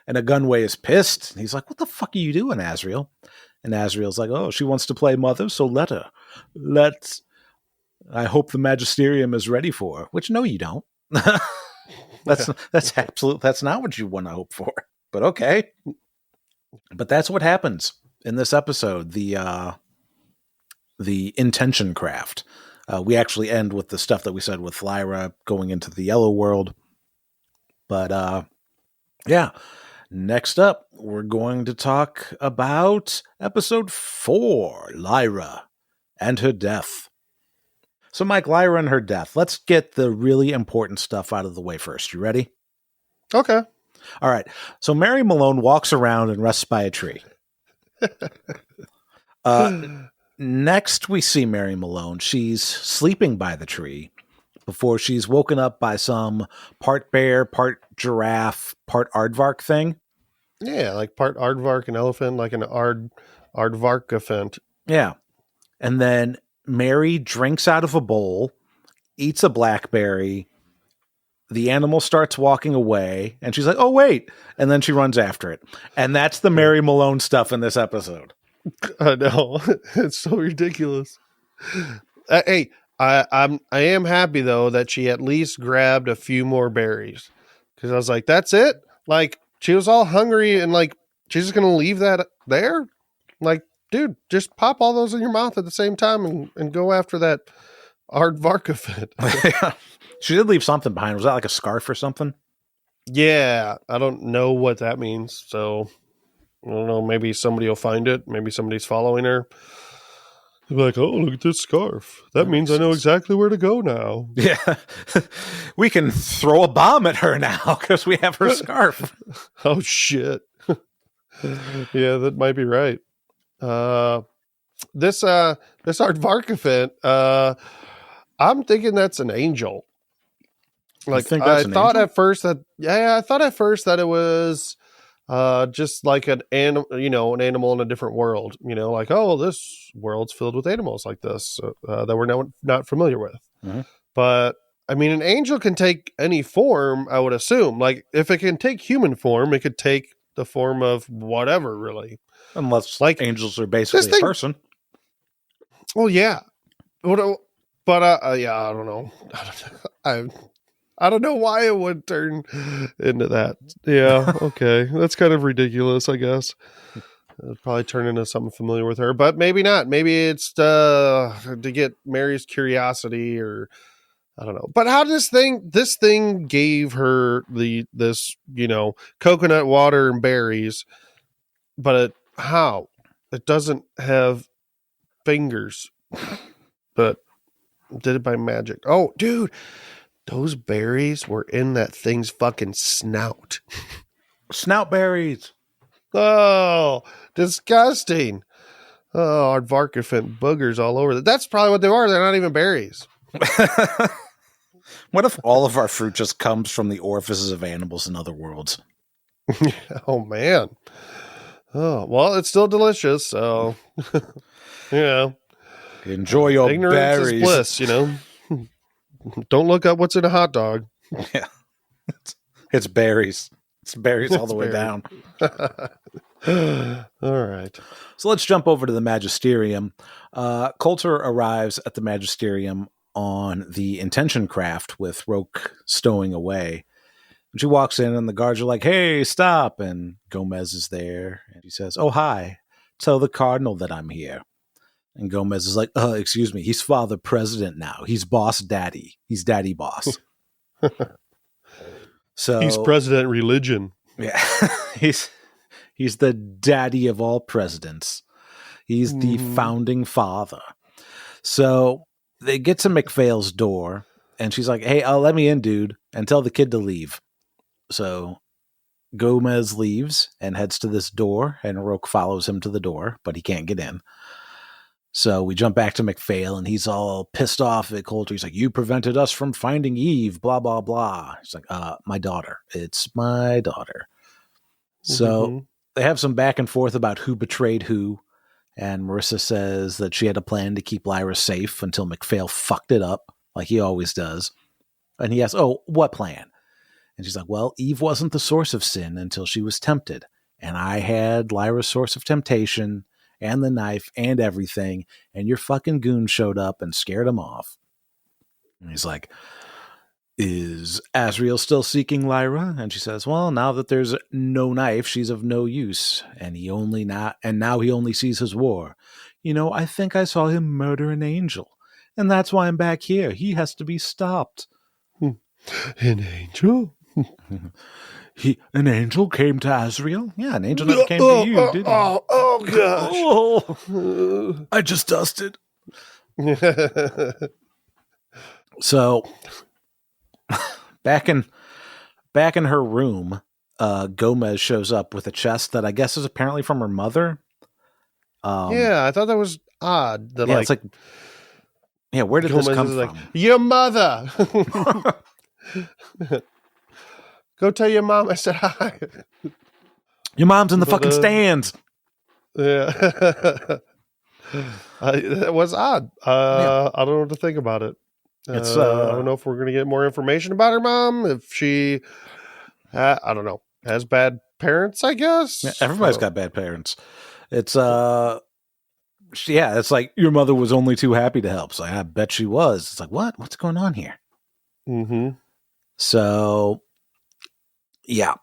And a Gunway is pissed. He's like, "What the fuck are you doing, Azrael?" And Azrael's like, "Oh, she wants to play mother, so let her. I hope the Magisterium is ready for her." Which, no, you don't. That's not what you want to hope for. But okay. But that's what happens in this episode. The intention craft. We actually end with the stuff that we said with Lyra going into the yellow world. But yeah. Next up, we're going to talk about episode 4, Lyra and Her Death. So, Mike, Lyra and Her Death. Let's get the really important stuff out of the way first. You ready? Okay. All right. So Mary Malone walks around and rests by a tree. Next, we see Mary Malone. She's sleeping by the tree before she's woken up by some part bear, part giraffe, part aardvark thing. Yeah, like part aardvark and elephant, like an aardvark-ophant. Yeah. And then Mary drinks out of a bowl, eats a blackberry. The animal starts walking away, and she's like, "Oh, wait." And then she runs after it. And that's the Mary Malone stuff in this episode. I know. It's so ridiculous. Hey, I am happy though that she at least grabbed a few more berries, because I was like, that's it. Like, she was all hungry and like she's just gonna leave that there. Like, dude, just pop all those in your mouth at the same time and go after that aardvark. She did leave something behind. Was that like a scarf or something? Yeah, I don't know what that means. So I don't know. Maybe somebody will find it. Maybe somebody's following her. They'll be like, "Oh, look at this scarf. That means I know exactly where to go now." Yeah. We can throw a bomb at her now because we have her scarf. Oh, shit. Yeah, that might be right. This aardvark, I'm thinking that's an angel. Like, I thought at first that it was just like an animal in a different world, like, oh, this world's filled with animals like this that we're not familiar with. Mm-hmm. But I mean, an angel can take any form, I would assume. Like, if it can take human form, it could take the form of whatever, really. Unless, like, angels are basically a person. Well, yeah. But yeah, I don't know. I don't know why it would turn into that. Yeah, okay. That's kind of ridiculous, I guess. It'd probably turn into something familiar with her, but maybe not. Maybe it's to get Mary's curiosity, or I don't know. But how this thing gave her this coconut water and berries, but how? It doesn't have fingers, but did it by magic. Oh, dude, those berries were in that thing's fucking snout. Snout berries. Oh, disgusting. Oh, aardvarkefant boogers all over. That's probably what they are. They're not even berries. What if all of our fruit just comes from the orifices of animals in other worlds? Oh, man. Oh, well, it's still delicious, so, Enjoy your ignorance berries. is bliss, Don't look up what's in a hot dog. Yeah. It's berries. It's berries all the way down. All right. So let's jump over to the Magisterium. Coulter arrives at the Magisterium on the intention craft with Roke stowing away. And she walks in and the guards are like, hey, stop. And Gomez is there. And she says, oh, hi. Tell the Cardinal that I'm here. And Gomez is like, excuse me. He's Father President now. He's Boss Daddy. He's Daddy Boss. So he's President Religion. Yeah. He's the daddy of all presidents. He's the founding father. So they get to McPhail's door, and she's like, hey, let me in, dude, and tell the kid to leave. So Gomez leaves and heads to this door, and Roke follows him to the door, but he can't get in. So we jump back to McPhail, and he's all pissed off at Coulter. He's like, you prevented us from finding Eve, blah, blah, blah. He's like, my daughter. It's my daughter. So they have some back and forth about who betrayed who. And Marissa says that she had a plan to keep Lyra safe until McPhail fucked it up, like he always does. And he asks, oh, what plan? And she's like, well, Eve wasn't the source of sin until she was tempted. And I had Lyra's source of temptation and the knife and everything. And your fucking goon showed up and scared him off. And he's like, is Asriel still seeking Lyra? And she says, well, now that there's no knife, she's of no use. And now he only sees his war. I think I saw him murder an angel. And that's why I'm back here. He has to be stopped. An angel? An angel came to Asriel? Yeah, an angel never came to you, did he? Oh, gosh. Oh, I just dusted. So back in her room, Gomez shows up with a chest that I guess is apparently from her mother. Yeah, I thought that was odd. It's like, yeah, where did Gomez this come like, from? Your mother. Go tell your mom I said hi. Your mom's in the fucking stands. Yeah. It was odd. I don't know what to think about it. I don't know if we're going to get more information about her mom. If she, I don't know, has bad parents, I guess. Yeah, everybody's got bad parents. It's it's like your mother was only too happy to help. So I bet she was. It's like, what's going on here? Mm-hmm. So, yeah.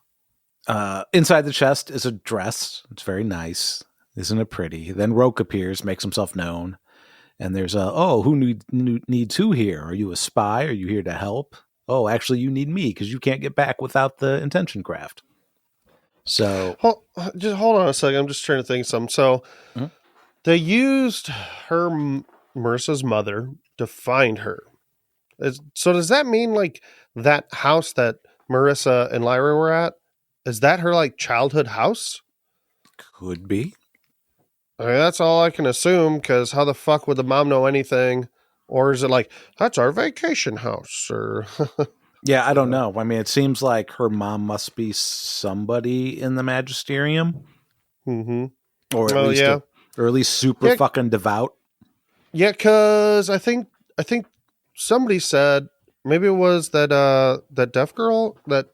Inside the chest is a dress. It's very nice. Isn't it pretty? Then Roke appears, makes himself known. And there's who needs who here? Are you a spy? Are you here to help? Oh, actually, you need me because you can't get back without the intention craft. So, just hold on a second. I'm just trying to think of something. So, they used her Marissa's mother to find her. So, does that mean like that house that Marissa and Lyra were at? Is that her like childhood house? Could be. I mean, that's all I can assume, because how the fuck would the mom know anything? Or is it like, that's our vacation house? Or yeah, I don't know. I mean, it seems like her mom must be somebody in the Magisterium. Mm-hmm. Or at least super fucking devout. Yeah, because I think somebody said, maybe it was that deaf girl that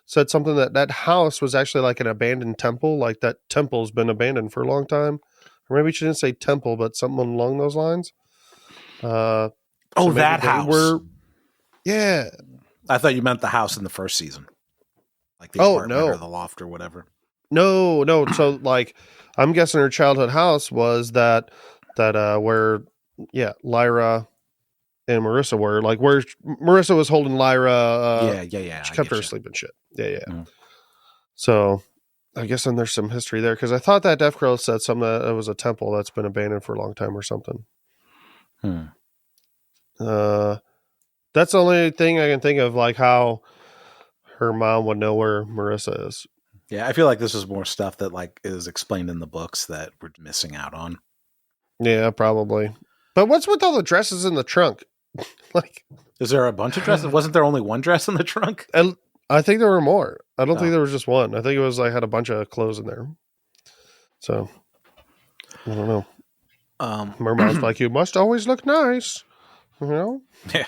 said something that house was actually like an abandoned temple, like that temple's been abandoned for a long time. Or maybe she didn't say temple, but something along those lines. That house. Yeah. I thought you meant the house in the first season. Like the Oh, apartment no. or the loft or whatever. No. So, like, I'm guessing her childhood house was that where, Lyra and Marissa were. Like, where Marissa was holding Lyra. Yeah. She I kept get her you. asleep and shit. Yeah. Mhm. So, I guess then there's some history there. Because I thought that Pickerill said something that it was a temple that's been abandoned for a long time or something. That's the only thing I can think of, like how her mom would know where Marissa is. Yeah, I feel like this is more stuff that like is explained in the books that we're missing out on. Yeah, probably. But what's with all the dresses in the trunk? Like, is there a bunch of dresses? Wasn't there only one dress in the trunk? I think there were more. I don't think there was just one. I think it was like had a bunch of clothes in there. So I don't know. Her mom's like, you must always look nice. You know? Yeah.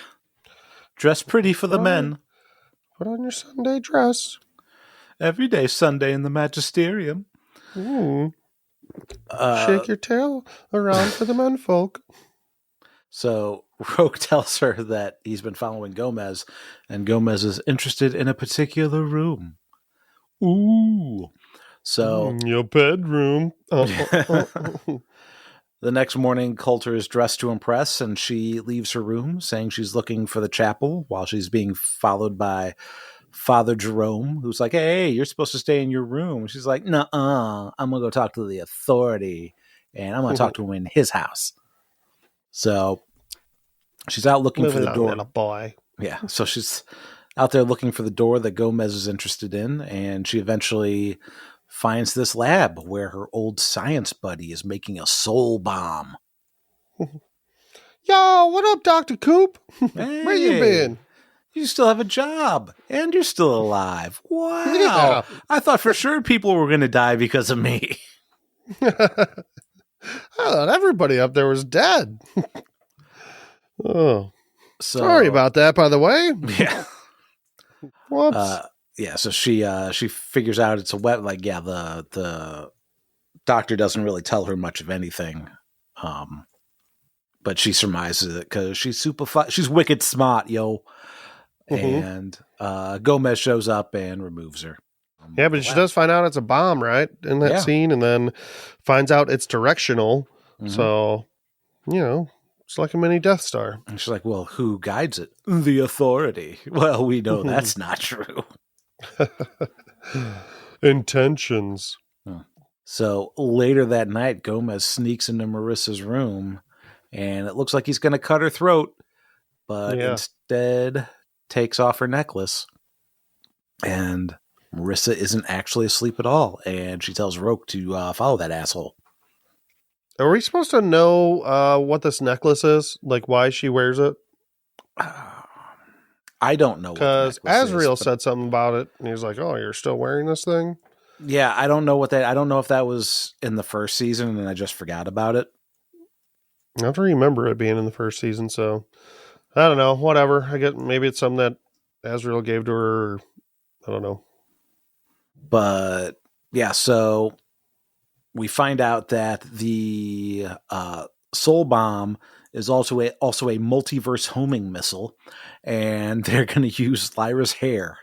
Dress pretty for the men. Put on your Sunday dress. Every day Sunday in the magisterium. Shake your tail around for the menfolk. So Roque tells her that he's been following Gomez, and Gomez is interested in a particular room. Ooh. So your bedroom. The next morning, Coulter is dressed to impress, and she leaves her room, saying she's looking for the chapel while she's being followed by Father Jerome, who's like, hey, you're supposed to stay in your room. She's like, nuh-uh, I'm going to go talk to the authority, and I'm going to talk to him in his house. So she's out looking for the door. Little boy. Yeah, so she's out there looking for the door that Gomez is interested in, and she eventually finds this lab where her old science buddy is making a soul bomb. Yo, what up, Dr. Coop? Hey, where you been? You still have a job, and you're still alive. Wow. Yeah. I thought for sure people were going to die because of me. I thought everybody up there was dead. Sorry about that, by the way. Yeah. Whoops. So she figures out it's a web. Like, the doctor doesn't really tell her much of anything, but she surmises it because she's she's wicked smart, yo. And Gomez shows up and removes her. Yeah, but she does find out it's a bomb, right? In that scene, and then finds out it's directional. So, it's like a mini Death Star. And she's like, well, who guides it? The authority. Well, we know that's not true. Intentions. So later that night, Gomez sneaks into Marissa's room, and it looks like he's going to cut her throat, but instead takes off her necklace. And Marissa isn't actually asleep at all, and she tells Roque to follow that asshole. Are we supposed to know what this necklace is? Like, why she wears it? I don't know. Because Azrael said something about it, and he was like, oh, you're still wearing this thing? Yeah, I don't know I don't know if that was in the first season, and I just forgot about it. I don't remember it being in the first season, so I don't know. Whatever. I guess maybe it's something that Azrael gave to her. Or, I don't know. But yeah, so we find out that the soul bomb is also a multiverse homing missile, and they're going to use Lyra's hair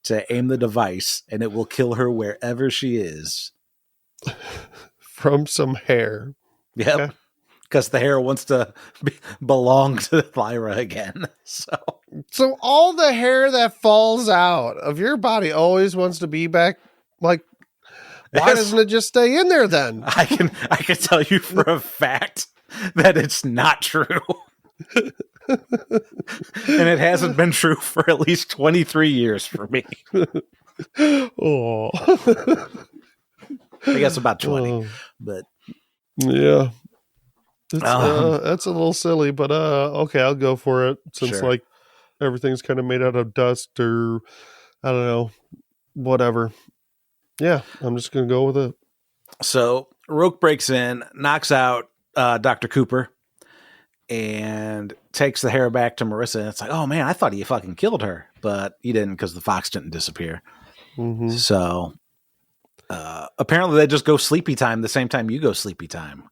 to aim the device, and it will kill her wherever she is. From some hair. Yep. Because the hair wants to belong to Lyra again. So all the hair that falls out of your body always wants to be back. Like, why doesn't it just stay in there then? I can tell you for a fact that it's not true. And it hasn't been true for at least 23 years for me. Oh. I guess about 20. But yeah. That's a little silly, but okay, I'll go for it since like everything's kind of made out of dust or I don't know, whatever. Yeah, I'm just gonna go with it. So Roque breaks in, knocks out Dr. Cooper, and takes the hair back to Marissa. And it's like, oh man, I thought he fucking killed her, but he didn't because the fox didn't disappear. So Apparently they just go sleepy time the same time you go sleepy time.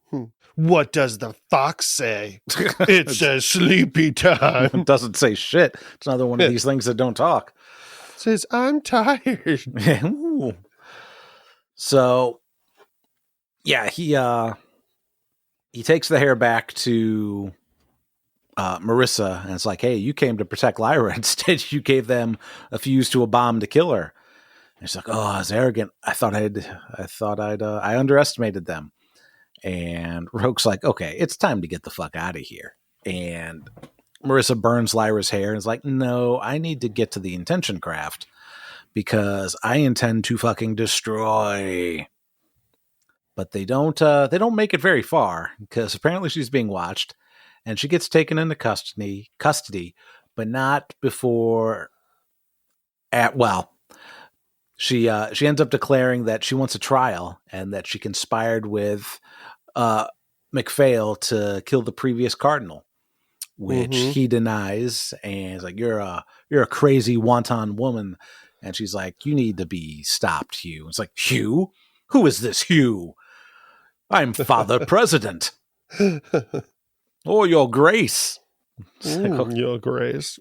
What does the fox say? It says sleepy time. It doesn't say shit. It's another one of these things that don't talk. It says, I'm tired. So, yeah, he takes the hair back to Marissa, and it's like, hey, you came to protect Lyra. Instead, you gave them a fuse to a bomb to kill her. And she's like, oh, I was arrogant. I underestimated them. And Roke's like, okay, it's time to get the fuck out of here. And Marissa burns Lyra's hair and is like, no, I need to get to the intention craft because I intend to fucking destroy. But they don't make it very far because apparently she's being watched and she gets taken into custody, but not before she ends up declaring that she wants a trial and that she conspired with MacPhail to kill the previous cardinal, which he denies, and is like, you're a crazy wanton woman. And she's like, you need to be stopped, Hugh. It's like, Hugh? Who is this Hugh? I'm Father President. Oh, Your Grace. Like, Your Grace.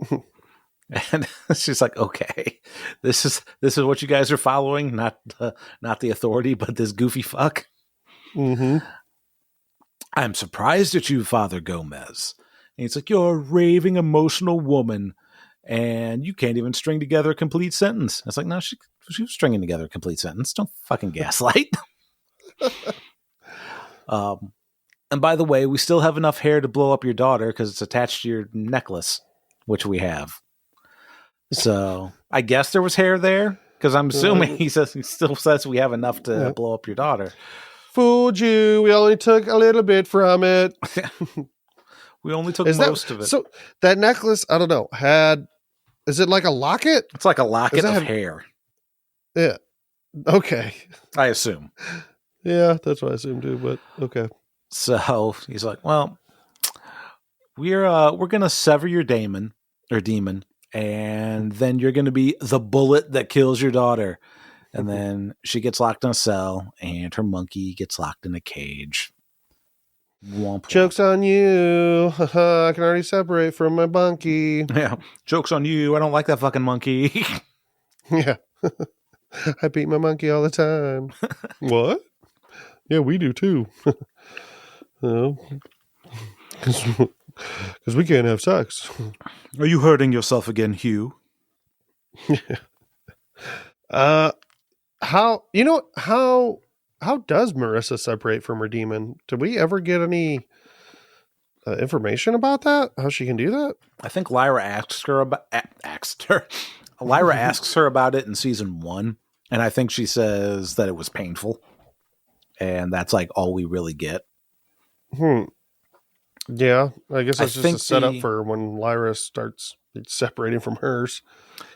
And she's like, okay, this is what you guys are following, not the authority, but this goofy fuck. Mm-hmm. I'm surprised at you, Father Gomez. And he's like, you're a raving, emotional woman, and you can't even string together a complete sentence. It's like, no, she was stringing together a complete sentence. Don't fucking gaslight. And by the way, we still have enough hair to blow up your daughter because it's attached to your necklace, which we have. So I guess there was hair there because I'm assuming he still says we have enough to blow up your daughter. Fooled you. We only took a little bit from it. We only took most of it. So that necklace, I don't know, is it like a locket? It's like a locket of hair. Yeah. Okay. I assume. Yeah, that's what I assumed too, but okay. So he's like, well, we're going to sever your demon, and then you're going to be the bullet that kills your daughter. And then she gets locked in a cell, and her monkey gets locked in a cage. Womp. Joke's on you. I can already separate from my monkey. Yeah. Joke's on you. I don't like that fucking monkey. Yeah. I beat my monkey all the time. What? Yeah, we do too. Because we can't have sex. Are you hurting yourself again, Hugh? How does Marissa separate from her demon? Did we ever get any information about that? How she can do that? I think Lyra asks her. Lyra asks her about it in season 1, and I think she says that it was painful, and that's like all we really get. Yeah, I guess it's just a setup for when Lyra starts separating from hers.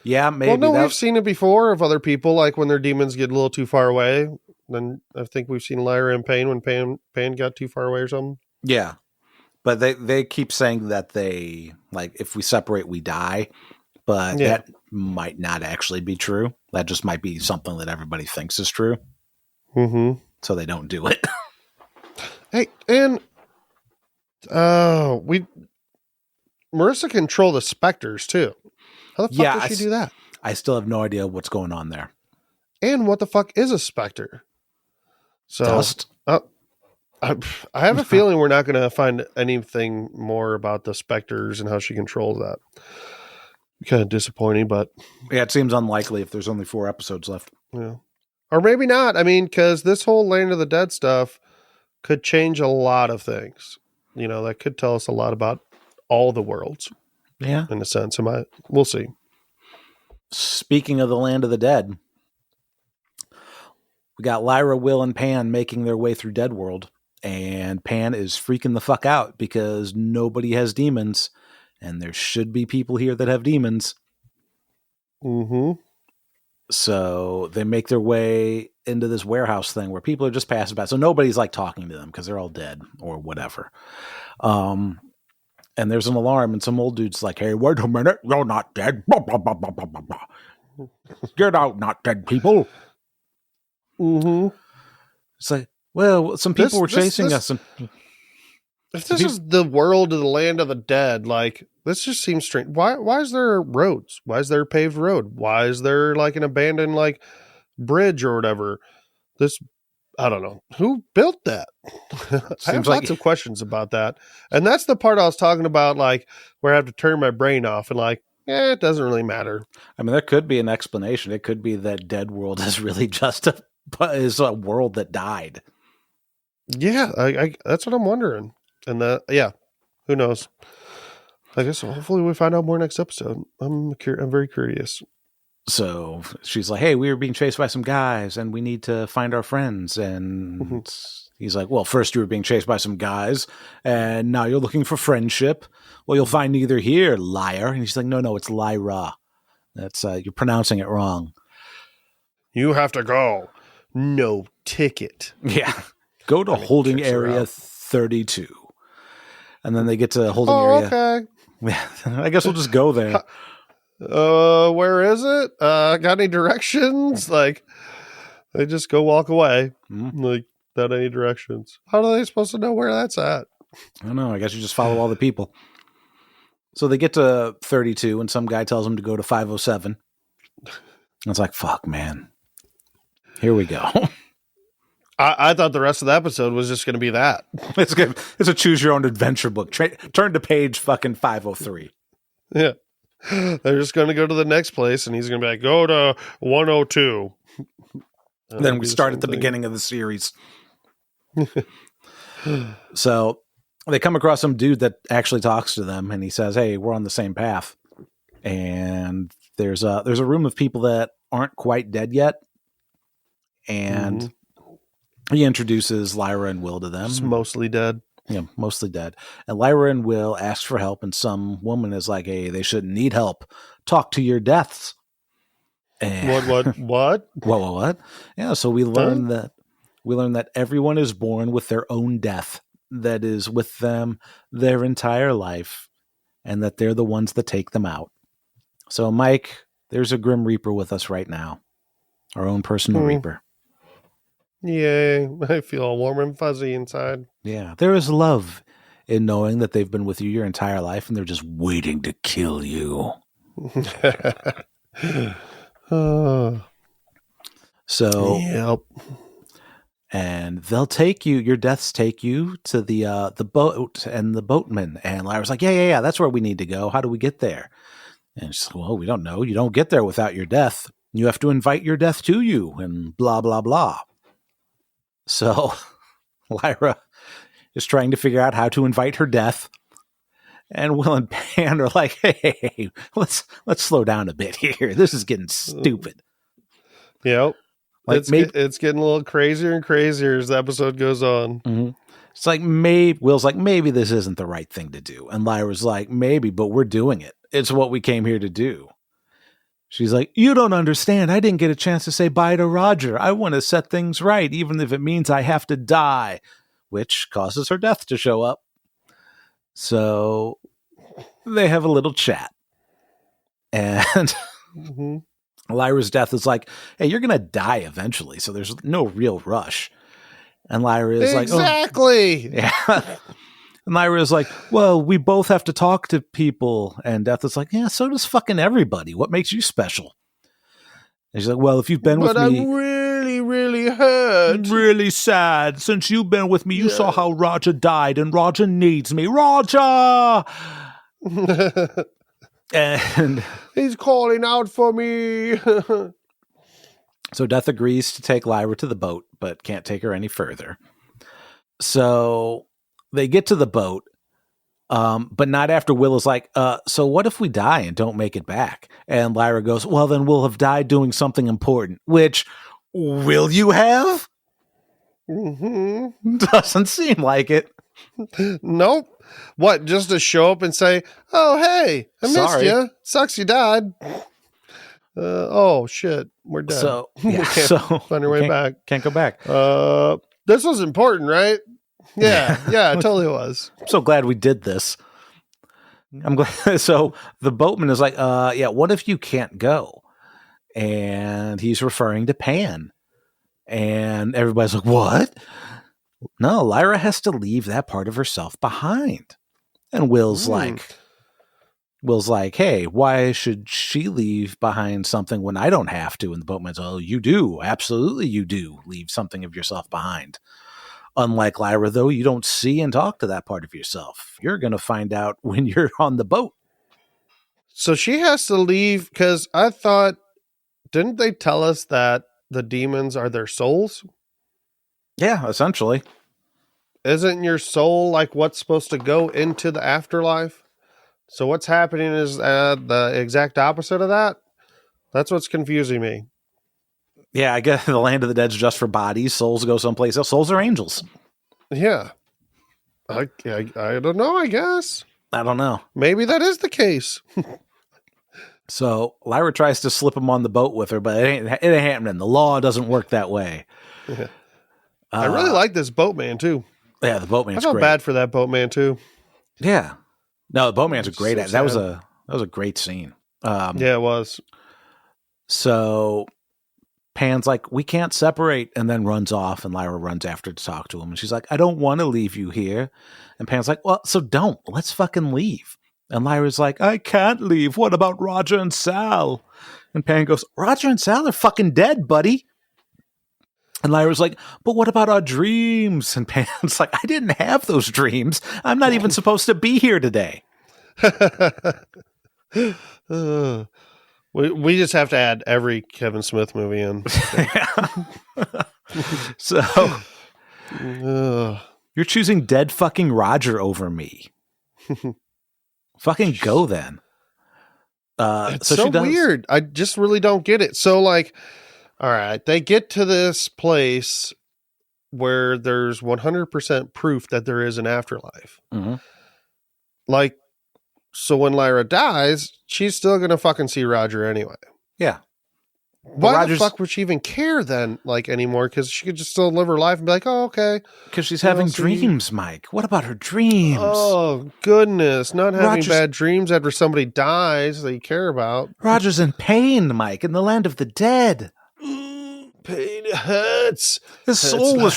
Yeah, maybe. Well, no, we've seen it before of other people, like when their demons get a little too far away. Then I think we've seen Lyra in pain when Pan got too far away or something. Yeah, but they keep saying that they, like, if we separate, we die. But that might not actually be true. That just might be something that everybody thinks is true. Mm-hmm. So they don't do it. Hey, and Marissa control the specters too. How the fuck does she do that? I still have no idea what's going on there. And what the fuck is a specter? So Dust. I have a feeling we're not going to find anything more about the specters and how she controls that. Kind of disappointing, but yeah, it seems unlikely if there's only 4 episodes left. Yeah, or maybe not. I mean, because this whole Land of the Dead stuff could change a lot of things. You know, that could tell us a lot about all the worlds. Yeah, in a sense. We'll see. Speaking of the Land of the Dead, we got Lyra, Will, and Pan making their way through Dead World, and Pan is freaking the fuck out because nobody has demons. And there should be people here that have demons. Mm-hmm. So they make their way into this warehouse thing where people are just passing by. So nobody's like talking to them because they're all dead or whatever. And there's an alarm and some old dude's like, hey, wait a minute. You're not dead. Get out, not dead people. Mm-hmm. It's like, well, some people were chasing us. And if this is the world of the land of the dead, like, this just seems strange. Why is there roads? Why is there a paved road? Why is there like an abandoned like bridge or whatever? I don't know. Who built that? I have lots of questions about that. And that's the part I was talking about, like, where I have to turn my brain off and like, it doesn't really matter. I mean, there could be an explanation. It could be that Dead World is really just a world that died. Yeah, I that's what I'm wondering. And who knows? I guess hopefully we find out more next episode. I'm very curious. So she's like, hey, we were being chased by some guys and we need to find our friends. And he's like, well, first you were being chased by some guys and now you're looking for friendship. Well, you'll find neither here, liar. And he's like, no, it's Lyra. That's you're pronouncing it wrong. You have to go. No ticket. Yeah. Go to holding area 32. And then they get to holding area. Okay. I guess we'll just go there. Where is it? Got any directions? Like, they just go walk away, like, without any directions. How are they supposed to know where that's at? I don't know. I guess you just follow all the people. So they get to 32, and some guy tells them to go to 507. It's like, fuck, man. Here we go. I thought the rest of the episode was just going to be that. It's good. It's a choose your own adventure book. Turn to page fucking 503. Yeah. They're just going to go to the next place, and he's going to be like, go to 102. Then we start at the beginning of the series. So they come across some dude that actually talks to them, and he says, hey, we're on the same path. And there's a room of people that aren't quite dead yet. And he introduces Lyra and Will to them. It's mostly dead. Yeah, mostly dead. And Lyra and Will ask for help, and some woman is like, hey, they shouldn't need help. Talk to your deaths. And What? What? Yeah, so we learn that everyone is born with their own death that is with them their entire life, and that they're the ones that take them out. So, Mike, there's a Grim Reaper with us right now. Our own personal Reaper. Yay. I feel all warm and fuzzy inside. Yeah. There is love in knowing that they've been with you your entire life and they're just waiting to kill you. So, yep. And they'll take you, your deaths take you to the boat and the boatman. And Lyra's like, yeah, that's where we need to go. How do we get there? And she's like, well, we don't know. You don't get there without your death. You have to invite your death to you and blah, blah, blah. So Lyra is trying to figure out how to invite her death. And Will and Pan are like, hey, let's slow down a bit here. This is getting stupid. Yep. Like it's getting a little crazier and crazier as the episode goes on. Mm-hmm. It's like, Will's like, maybe this isn't the right thing to do. And Lyra's like, maybe, but we're doing it. It's what we came here to do. She's like, you don't understand. I didn't get a chance to say bye to Roger. I want to set things right, even if it means I have to die, which causes her death to show up. So they have a little chat. And Lyra's death is like, hey, you're going to die eventually, so there's no real rush. And Lyra is exactly. Like, yeah. And Lyra is like, well, we both have to talk to people. And Death is like, yeah, so does fucking everybody. What makes you special? And she's like, well, if you've been with me. But I'm really, really hurt. Really sad. Since you've been with me, you saw how Roger died, and Roger needs me. Roger! And he's calling out for me. So Death agrees to take Lyra to the boat, but can't take her any further. So they get to the boat, but not after Will is like, so what if we die and don't make it back? And Lyra goes, well, then we'll have died doing something important, which will you have? Doesn't seem like it. Nope. What, just to show up and say, oh, hey, I missed you. Sucks you died. Oh, shit. We're dead. So, we can't find our way back. Can't go back. This was important, right? Yeah, it totally was. I'm so glad we did this. I'm glad. So the boatman is like, what if you can't go? And he's referring to Pan. And everybody's like, what? No, Lyra has to leave that part of herself behind. And Will's like, hey, why should she leave behind something when I don't have to? And the boatman's, oh, you do. Absolutely, you do leave something of yourself behind. Unlike Lyra, though, you don't see and talk to that part of yourself. You're going to find out when you're on the boat. So she has to leave because I thought, didn't they tell us that the demons are their souls? Yeah, essentially. Isn't your soul like what's supposed to go into the afterlife? So what's happening is the exact opposite of that. That's what's confusing me. Yeah, I guess the land of the dead's just for bodies. Souls go someplace else. Souls are angels. Yeah. I don't know, I guess. I don't know. Maybe that is the case. So Lyra tries to slip him on the boat with her, but it ain't happening. The law doesn't work that way. Yeah. I really like this boatman, too. Yeah, the boatman's I felt great. bad for that boatman, too. Yeah. No, the boatman's a great. So that was a great scene. Yeah, it was. So Pan's like, we can't separate, and then runs off, and Lyra runs after to talk to him, and she's like, I don't want to leave you here. And Pan's like, well, so don't. Let's fucking leave. And Lyra's like, I can't leave. What about Roger and Sal? And Pan goes, Roger and Sal are fucking dead, buddy. And Lyra's like, but what about our dreams? And Pan's like, I didn't have those dreams. I'm not even supposed to be here today. We just have to add every Kevin Smith movie in. So you're choosing dead fucking Roger over me. Fucking go then. It's so weird. I just really don't get it. So like, all right, they get to this place where there's 100% proof that there is an afterlife. Mm-hmm. Like, so when Lyra dies, she's still going to fucking see Roger anyway. Yeah. Why the fuck would she even care then, like, anymore? Because she could just still live her life and be like, oh, okay. Because she's having dreams, Mike. What about her dreams? Oh, goodness. Not having bad dreams after somebody dies that you care about. Roger's in pain, Mike, in the land of the dead. Pain hurts. His soul was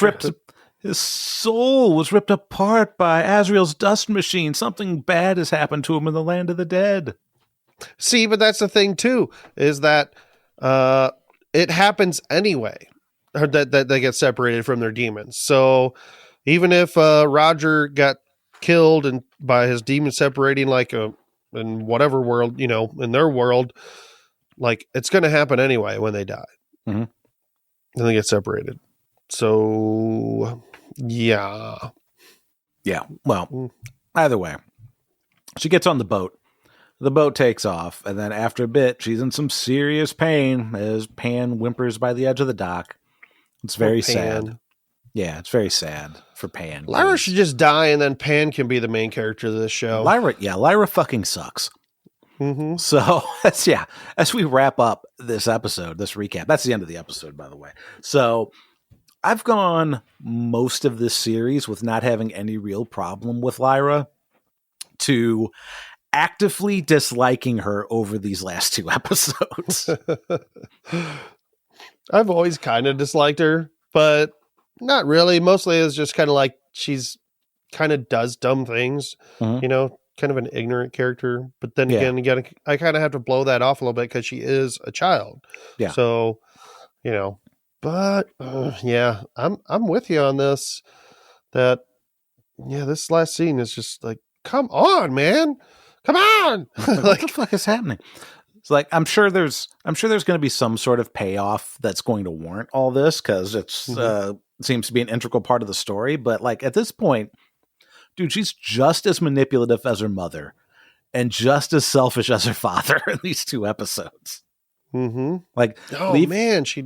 ripped apart by Azrael's dust machine. Something bad has happened to him in the land of the dead. See, but that's the thing, too, is that it happens anyway, or that they get separated from their demons. So even if Roger got killed and by his demon separating, like in whatever world, in their world, like it's going to happen anyway when they die. Mm-hmm. And they get separated. So yeah. Well, either way, she gets on the boat. The boat takes off, and then after a bit, she's in some serious pain as Pan whimpers by the edge of the dock. It's very sad. Yeah, it's very sad for Pan. Lyra should just die, and then Pan can be the main character of this show. Lyra fucking sucks. Mm-hmm. So, as we wrap up this episode, this recap, that's the end of the episode, by the way. So, I've gone most of this series with not having any real problem with Lyra to actively disliking her over these last two episodes. I've always kind of disliked her, but not really. Mostly it's just kind of like she's kind of does dumb things, kind of an ignorant character. But then again, I kind of have to blow that off a little bit because she is a child. Yeah. So, but I'm with you on this. That this last scene is just like, come on, man. Come on! What the fuck is happening? It's like I'm sure there's going to be some sort of payoff that's going to warrant all this because it seems to be an integral part of the story. But like at this point, dude, she's just as manipulative as her mother and just as selfish as her father in these two episodes. Mm-hmm. Like, man, she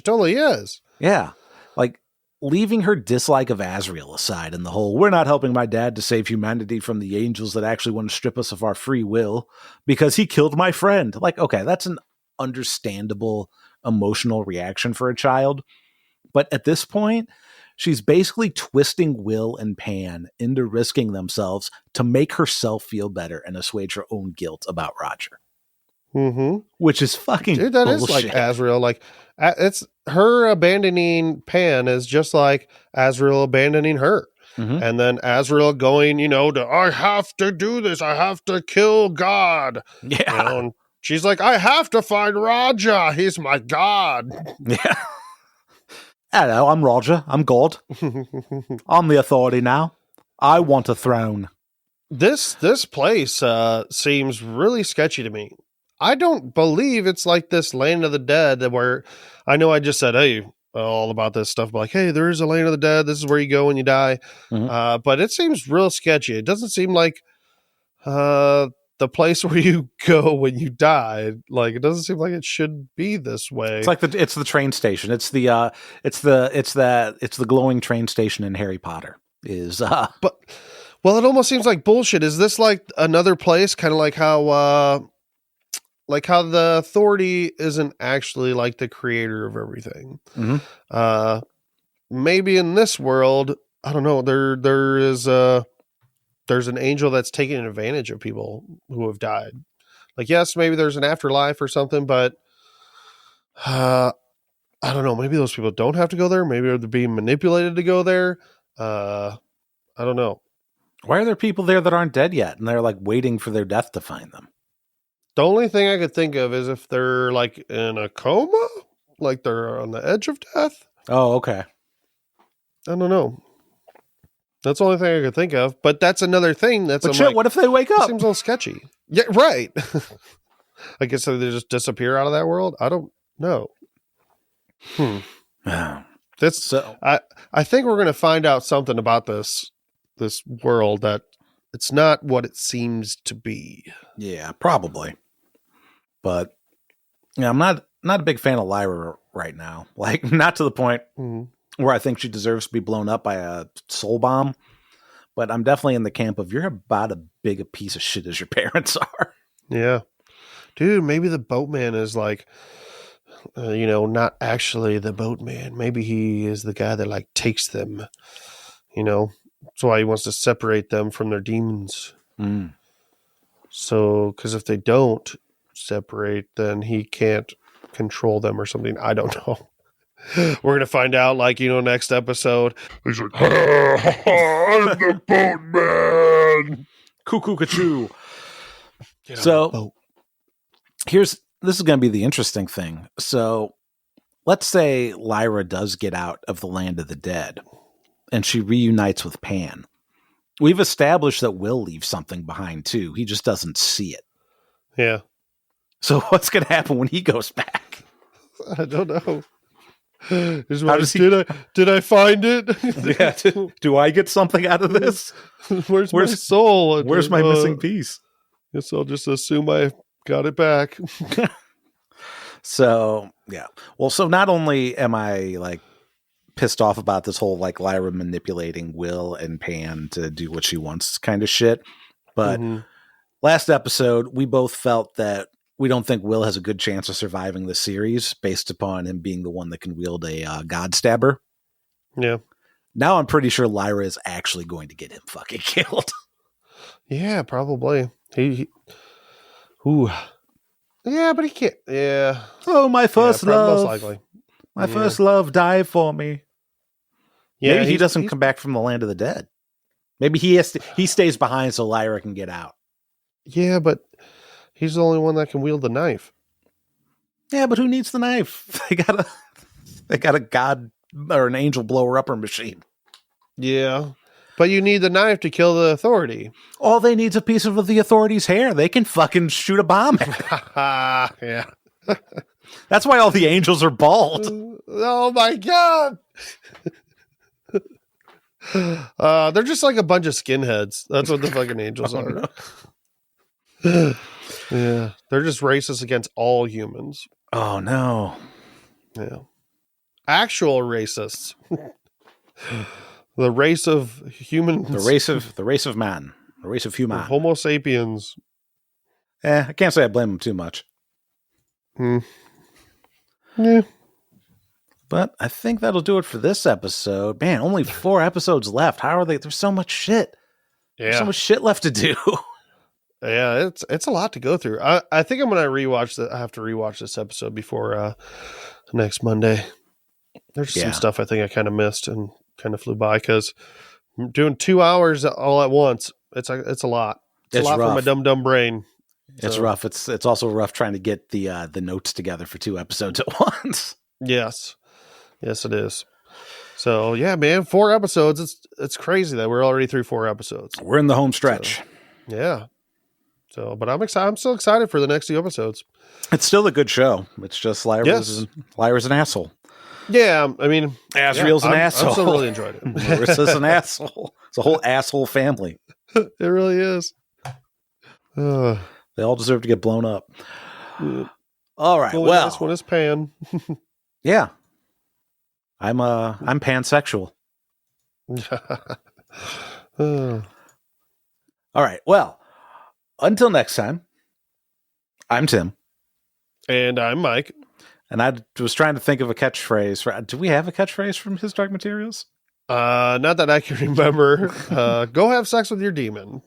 totally is. Yeah, like. Leaving her dislike of Azrael aside and the whole, we're not helping my dad to save humanity from the angels that actually want to strip us of our free will because he killed my friend. Like, okay, that's an understandable emotional reaction for a child. But at this point, she's basically twisting Will and Pan into risking themselves to make herself feel better and assuage her own guilt about Roger. Mm-hmm. which is fucking Dude, that bullshit. is like Azrael. Like, it's her abandoning Pan is just like Azrael abandoning her. Mhm. And then Azrael going, I have to do this. I have to kill God. Yeah. And she's like, I have to find Raja. He's my God. Yeah. Hello, I'm Roger. I'm God. I'm the authority now. I want a throne. This place seems really sketchy to me. I don't believe it's like this Land of the Dead where I know I just said, hey, all about this stuff, but like, hey, there is a Land of the Dead. This is where you go when you die. Mhm. But it seems real sketchy. It doesn't seem like the place where you go when you die. Like, it doesn't seem like it should be this way. It's like it's the train station. It's the glowing train station in Harry Potter. But well, it almost seems like bullshit. Is this like another place, kind of like how the authority isn't actually like the creator of everything? Mhm. Maybe in this world, I don't know. There's an angel that's taking advantage of people who have died. Like, yes, maybe there's an afterlife or something, but I don't know. Maybe those people don't have to go there. Maybe they're being manipulated to go there. I don't know. Why are there people there that aren't dead yet, and they're like waiting for their death to find them? The only thing I could think of is if they're like in a coma, like they're on the edge of death. Oh, okay. I don't know. That's the only thing I could think of. But that's another thing. What if they wake up? Seems a little sketchy. Yeah, right. I guess they just disappear out of that world. I don't know. That's so. I think we're going to find out something about this world that it's not what it seems to be. Yeah, probably. But yeah, I'm not a big fan of Lyra right now. Like, not to the point where I think she deserves to be blown up by a soul bomb. But I'm definitely in the camp of you're about as big a piece of shit as your parents are. Yeah. Dude, maybe the boatman is like, not actually the boatman. Maybe he is the guy that like takes them, That's why he wants to separate them from their demons. So, because if they don't separate, then he can't control them or something. I don't know. We're going to find out, next episode. He's like, I'm the boatman. Cuckoo cachoo. So, this is going to be the interesting thing. So, let's say Lyra does get out of the land of the dead and she reunites with Pan. We've established that Will leaves something behind too. He just doesn't see it. Yeah. So what's going to happen when he goes back? I don't know. Did I find it? Yeah. Do I get something out of this? Where's my soul? Where's my missing piece? Guess I'll just assume I got it back. So, yeah. Well, so not only am I like pissed off about this whole like Lyra manipulating Will and Pan to do what she wants kind of shit, but last episode we both felt that we don't think Will has a good chance of surviving the series based upon him being the one that can wield a god stabber. Yeah. Now I'm pretty sure Lyra is actually going to get him fucking killed. Yeah, probably. Yeah, but he can't. Yeah. Oh, my first love. Most likely. My first love died for me. Yeah, maybe he doesn't come back from the land of the dead. Maybe he stays behind so Lyra can get out. Yeah, but he's the only one that can wield the knife. Yeah, but who needs the knife? They got a god or an angel blower upper machine. Yeah. But you need the knife to kill the authority. All they need is a piece of the authority's hair. They can fucking shoot a bomb at it. Yeah. That's why all the angels are bald. Oh my God. They're just like a bunch of skinheads. That's what the fucking angels are. No. Yeah. They're just racist against all humans. Oh no. Yeah. Actual racists. The race of humans. The race of man. The race of human. Homo sapiens. I can't say I blame them too much. Yeah. But I think that'll do it for this episode. Man, only 4 episodes left. How are they? There's so much shit. Yeah. There's so much shit left to do. Yeah, it's a lot to go through. I think I'm gonna rewatch that. I have to rewatch this episode before next Monday. There's some stuff I think I kind of missed and kind of flew by because doing 2 hours all at once. It's a lot. It's a lot rough. for my dumb brain. It's rough. It's also rough trying to get the notes together for 2 episodes at once. Yes, it is. So yeah, man, 4 episodes. It's crazy that we're already through 4 episodes. We're in the home stretch. So, yeah. So, but I'm excited. I'm still excited for the next 2 episodes. It's still a good show. It's just Lyra's an asshole. Yeah, I mean, Asriel's an asshole. I still really enjoyed it. Lyra's an asshole. It's a whole asshole family. It really is. They all deserve to get blown up. All right. Well, this one is Pan. Yeah, I'm pansexual. All right. Well, until next time, I'm Tim. And I'm Mike. And I was trying to think of a catchphrase. Do we have a catchphrase from His Dark Materials? Not that I can remember. Go have sex with your demon.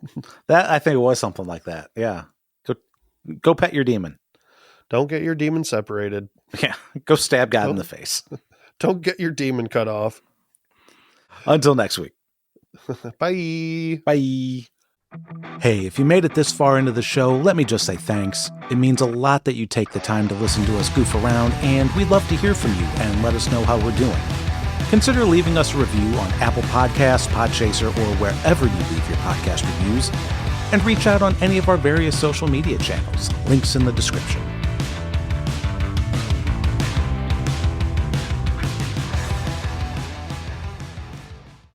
That I think it was something like that. Yeah. Go pet your demon. Don't get your demon separated. Yeah. Go stab God in the face. Don't get your demon cut off. Until next week. Bye. Bye. Hey, if you made it this far into the show, let me just say thanks. It means a lot that you take the time to listen to us goof around, and we'd love to hear from you and let us know how we're doing. Consider leaving us a review on Apple Podcasts, Podchaser, or wherever you leave your podcast reviews, and reach out on any of our various social media channels. Links in the description.